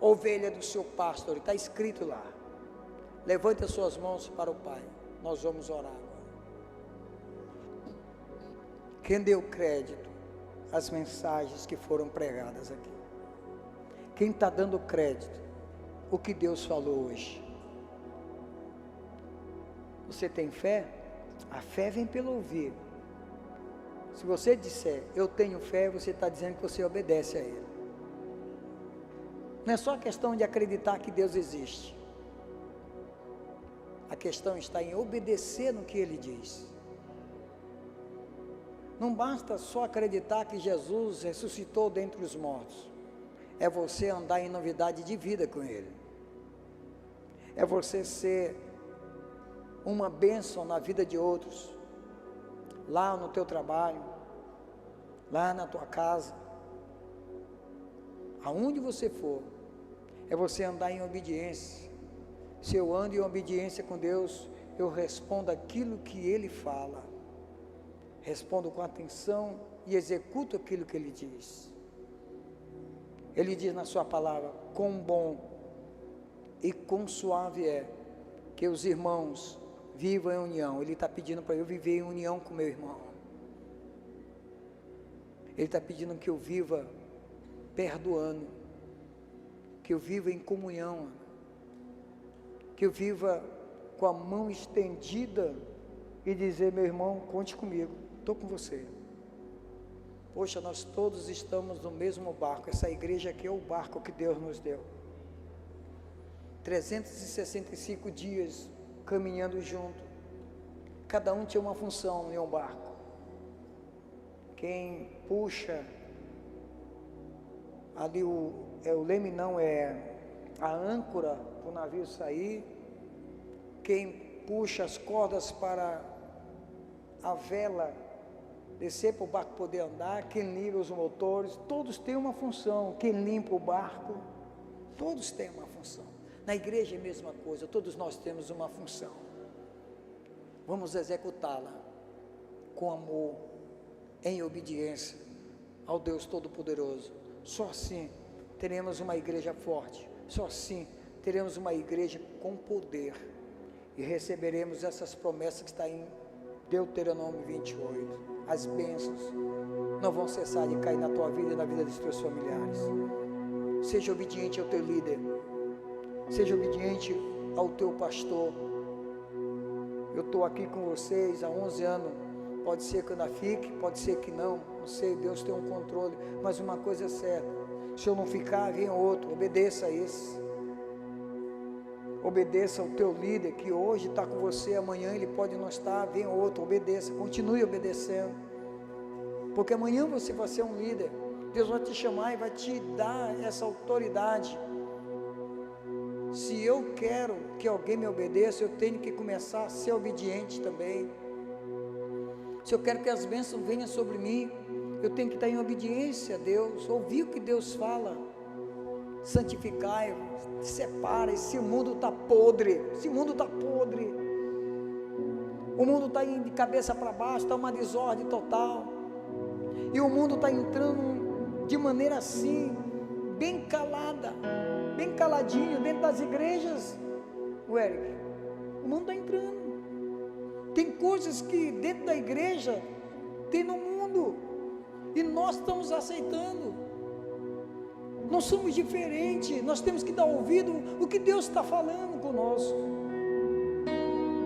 [SPEAKER 2] ovelha do seu pastor. Está escrito lá. Levante as suas mãos para o Pai, nós vamos orar agora. Quem deu crédito às mensagens que foram pregadas aqui? Quem está dando crédito o que Deus falou hoje? Você tem fé? A fé vem pelo ouvir. Se você disser, eu tenho fé, você está dizendo que você obedece a Ele. Não é só questão de acreditar que Deus existe. A questão está em obedecer no que Ele diz. Não basta só acreditar que Jesus ressuscitou dentre os mortos. É você andar em novidade de vida com Ele. É você ser uma bênção na vida de outros. Lá no teu trabalho, lá na tua casa, aonde você for, é você andar em obediência. Se eu ando em obediência com Deus, eu respondo aquilo que Ele fala, respondo com atenção e executo aquilo que Ele diz. Ele diz na sua palavra: quão bom e quão suave é que os irmãos vivam em união. Ele está pedindo para eu viver em união com meu irmão. Ele está pedindo que eu viva perdoando, que eu viva em comunhão, que eu viva com a mão estendida e dizer: meu irmão, conte comigo, estou com você. Poxa, nós todos estamos no mesmo barco. Essa igreja aqui é o barco que Deus nos deu. 365 dias caminhando junto. Cada um tinha uma função em um barco. Quem puxa ali o leme, não, é a âncora, para o navio sair, quem puxa as cordas para a vela descer para o barco poder andar, quem liga os motores, todos têm uma função, quem limpa o barco, todos têm uma função. Na igreja é a mesma coisa, todos nós temos uma função, vamos executá-la com amor, em obediência ao Deus Todo-Poderoso. Só assim teremos uma igreja forte, só assim teremos uma igreja com poder, e receberemos essas promessas que está em Deuteronômio 28, as bênçãos não vão cessar de cair na tua vida e na vida dos teus familiares. Seja obediente ao teu líder, seja obediente ao teu pastor. Eu estou aqui com vocês há 11 anos, pode ser que eu ainda fique, pode ser que não sei, Deus tem um controle, mas uma coisa é certa, se eu não ficar, vem outro, obedeça a esse. Obedeça ao teu líder, que hoje está com você, amanhã ele pode não estar, vem outro, obedeça, continue obedecendo, porque amanhã você vai ser um líder, Deus vai te chamar e vai te dar essa autoridade. Se eu quero que alguém me obedeça, eu tenho que começar a ser obediente também. Se eu quero que as bênçãos venham sobre mim, eu tenho que estar em obediência a Deus, ouvir o que Deus fala. Santificai-vos, separa, esse mundo está podre, esse mundo está podre, o mundo está indo de cabeça para baixo, está uma desordem total, e o mundo está entrando de maneira assim, bem calada, bem caladinho, dentro das igrejas, o Eric, o mundo está entrando, tem coisas que dentro da igreja, tem no mundo, e nós estamos aceitando. Nós somos diferentes, nós temos que dar ouvido o que Deus está falando conosco.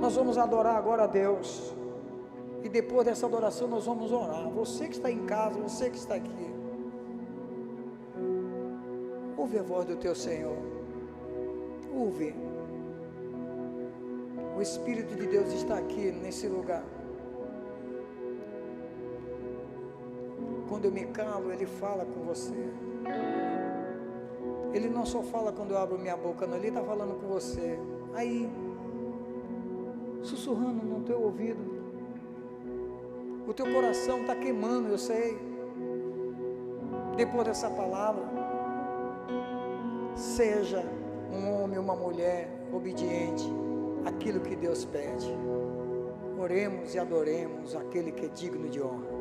[SPEAKER 2] Nós vamos adorar agora a Deus, e depois dessa adoração nós vamos orar. Você que está em casa, você que está aqui, ouve a voz do teu Senhor, ouve. O Espírito de Deus está aqui nesse lugar. Quando eu me calo, Ele fala com você. Ele não só fala quando eu abro minha boca, não, Ele está falando com você, aí, sussurrando no teu ouvido, o teu coração está queimando, eu sei, depois dessa palavra. Seja um homem, uma mulher, obediente àquilo que Deus pede, oremos e adoremos aquele que é digno de honra.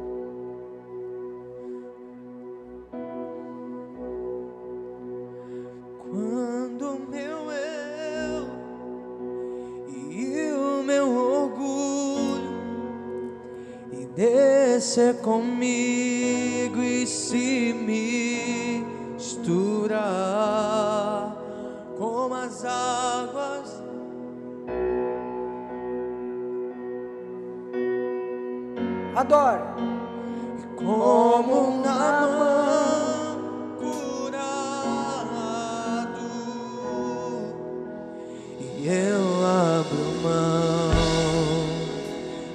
[SPEAKER 1] Quando meu eu e o meu orgulho e descer comigo e se misturar com as águas,
[SPEAKER 2] Adore.
[SPEAKER 1] Como Naamã eu abro mão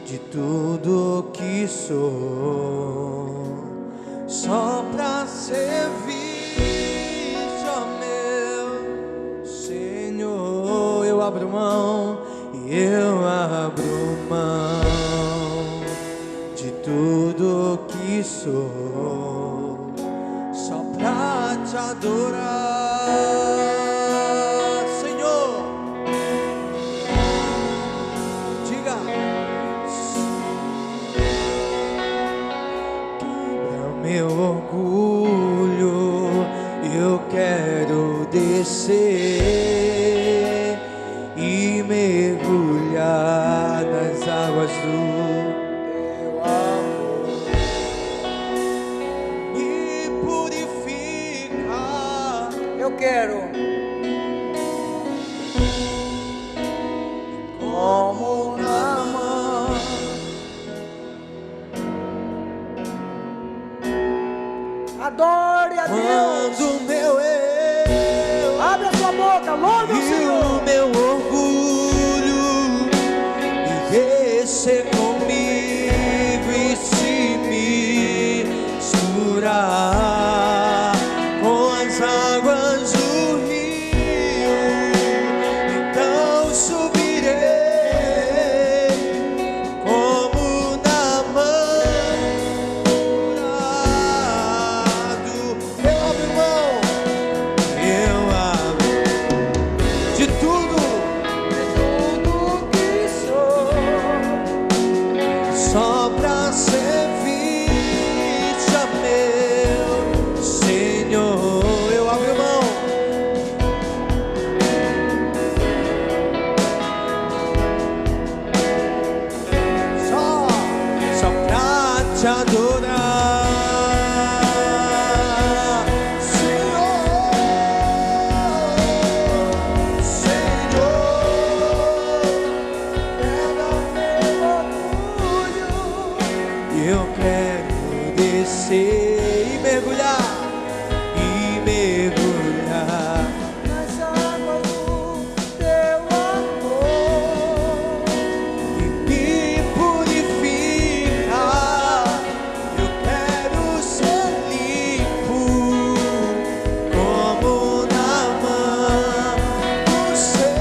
[SPEAKER 1] de tudo que sou, só pra servir, ó meu Senhor. Eu abro mão e eu abro mão de tudo que sou, só pra te adorar. Meu orgulho, eu quero descer e mergulhar nas águas do teu amor, me purificar.
[SPEAKER 2] Eu quero,
[SPEAKER 1] como Naamã.
[SPEAKER 2] adore a Deus.
[SPEAKER 1] Quando meu eu,
[SPEAKER 2] abre a sua boca, louve o
[SPEAKER 1] e
[SPEAKER 2] Senhor.
[SPEAKER 1] o meu orgulho e descer comigo e se misturar com as águas do rio, só pra servir-te, ó meu Senhor. Eu abro mão. Só pra te adorar, Senhor,
[SPEAKER 2] pega o meu orgulho.
[SPEAKER 1] eu quero descer e mergulhar
[SPEAKER 2] Nas águas do teu amor,
[SPEAKER 1] e me purificar. Eu quero ser limpo como na mão do seu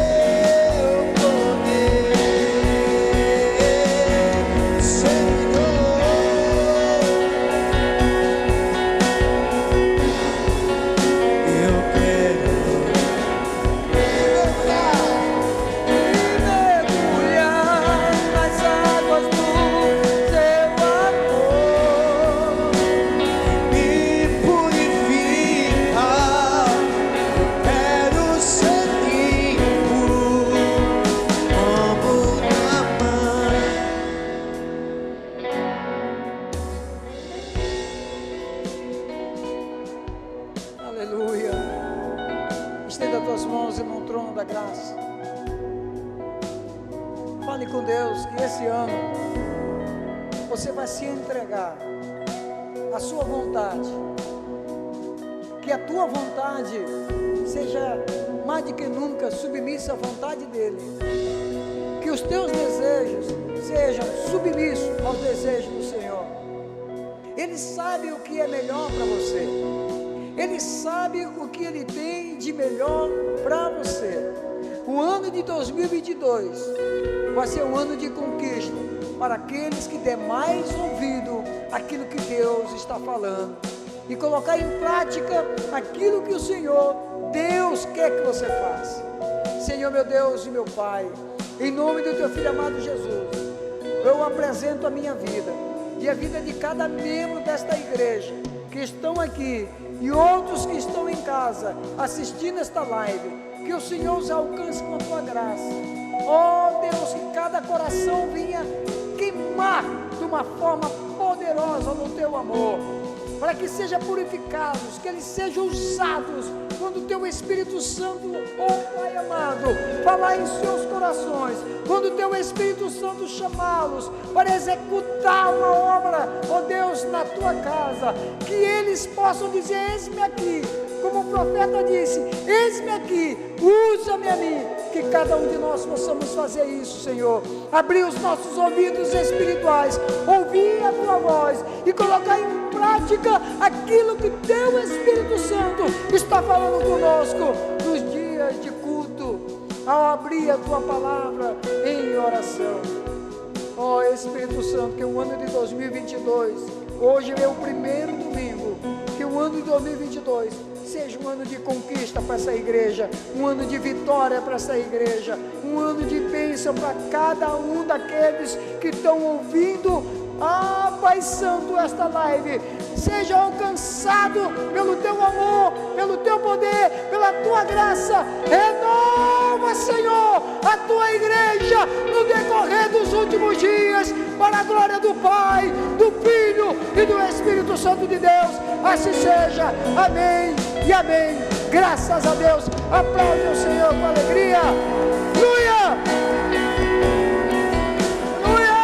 [SPEAKER 1] poder, Senhor. Eu quero
[SPEAKER 2] mergulhar nas águas do teu amor,
[SPEAKER 1] me purificar. Eu quero ser limpo como na mão.
[SPEAKER 2] aleluia. Estenda as tuas mãos no trono da graça. Fale com Deus que esse ano você vai se entregar à sua vontade, que a tua vontade seja mais do que nunca submissa à vontade dele, que os teus desejos sejam submissos aos desejos do Senhor. Ele sabe o que é melhor para você, ele sabe o que ele tem de melhor para você. O ano de 2022 vai ser um ano de conquista para aqueles que der mais ouvido àquilo que Deus está falando e colocar em prática aquilo que o Senhor, Deus, quer que você faça. Senhor, meu Deus e meu Pai, em nome do teu Filho amado Jesus, eu apresento a minha vida e a vida de cada membro desta igreja que estão aqui e outros que estão em casa assistindo esta live. Que o Senhor os alcance com a tua graça. Oh Deus, que cada coração venha queimar de uma forma poderosa no teu amor, para que sejam purificados, que eles sejam usados quando o teu Espírito Santo, oh Pai amado, falar em seus corações, quando o teu Espírito Santo chamá-los para executar uma obra, oh Deus, na tua casa, que eles possam dizer: eis-me aqui, como o profeta disse: eis-me aqui, usa-me a mim. Que cada um de nós possamos fazer isso, Senhor, abrir os nossos ouvidos espirituais, ouvir a tua voz e colocar em prática aquilo que teu Espírito Santo está falando conosco nos dias de culto, ao abrir a tua palavra em oração. Ó Espírito Santo, que o ano de 2022, hoje é o primeiro domingo, que o ano de 2022 seja um ano de conquista para essa igreja, um ano de vitória para essa igreja, um ano de bênção para cada um daqueles que estão ouvindo, Pai Santo, esta live. Seja alcançado pelo teu amor, pelo teu poder, pela tua graça. Renova, Senhor, a tua igreja no decorrer dos últimos dias, para a glória do Pai, do Filho e do Espírito Santo de Deus. Assim seja. Amém e amém. Graças a Deus. Aplaude o Senhor com alegria. Aleluia! Aleluia!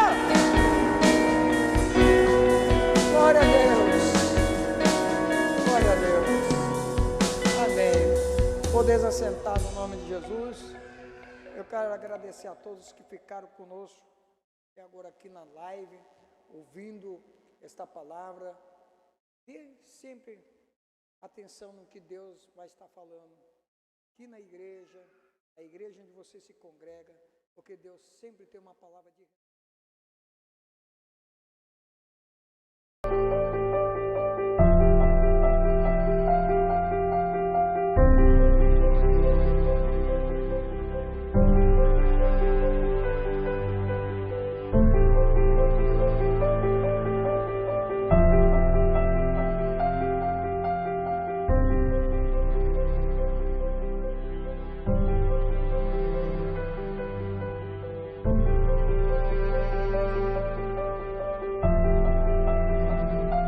[SPEAKER 2] Glória a Deus. Glória a Deus. Amém. Podeis assentar no nome de Jesus. Eu quero agradecer a todos que ficaram conosco e agora aqui na live, ouvindo esta palavra. Dê sempre atenção no que Deus vai estar falando aqui na igreja, a igreja onde você se congrega, porque Deus sempre tem uma palavra de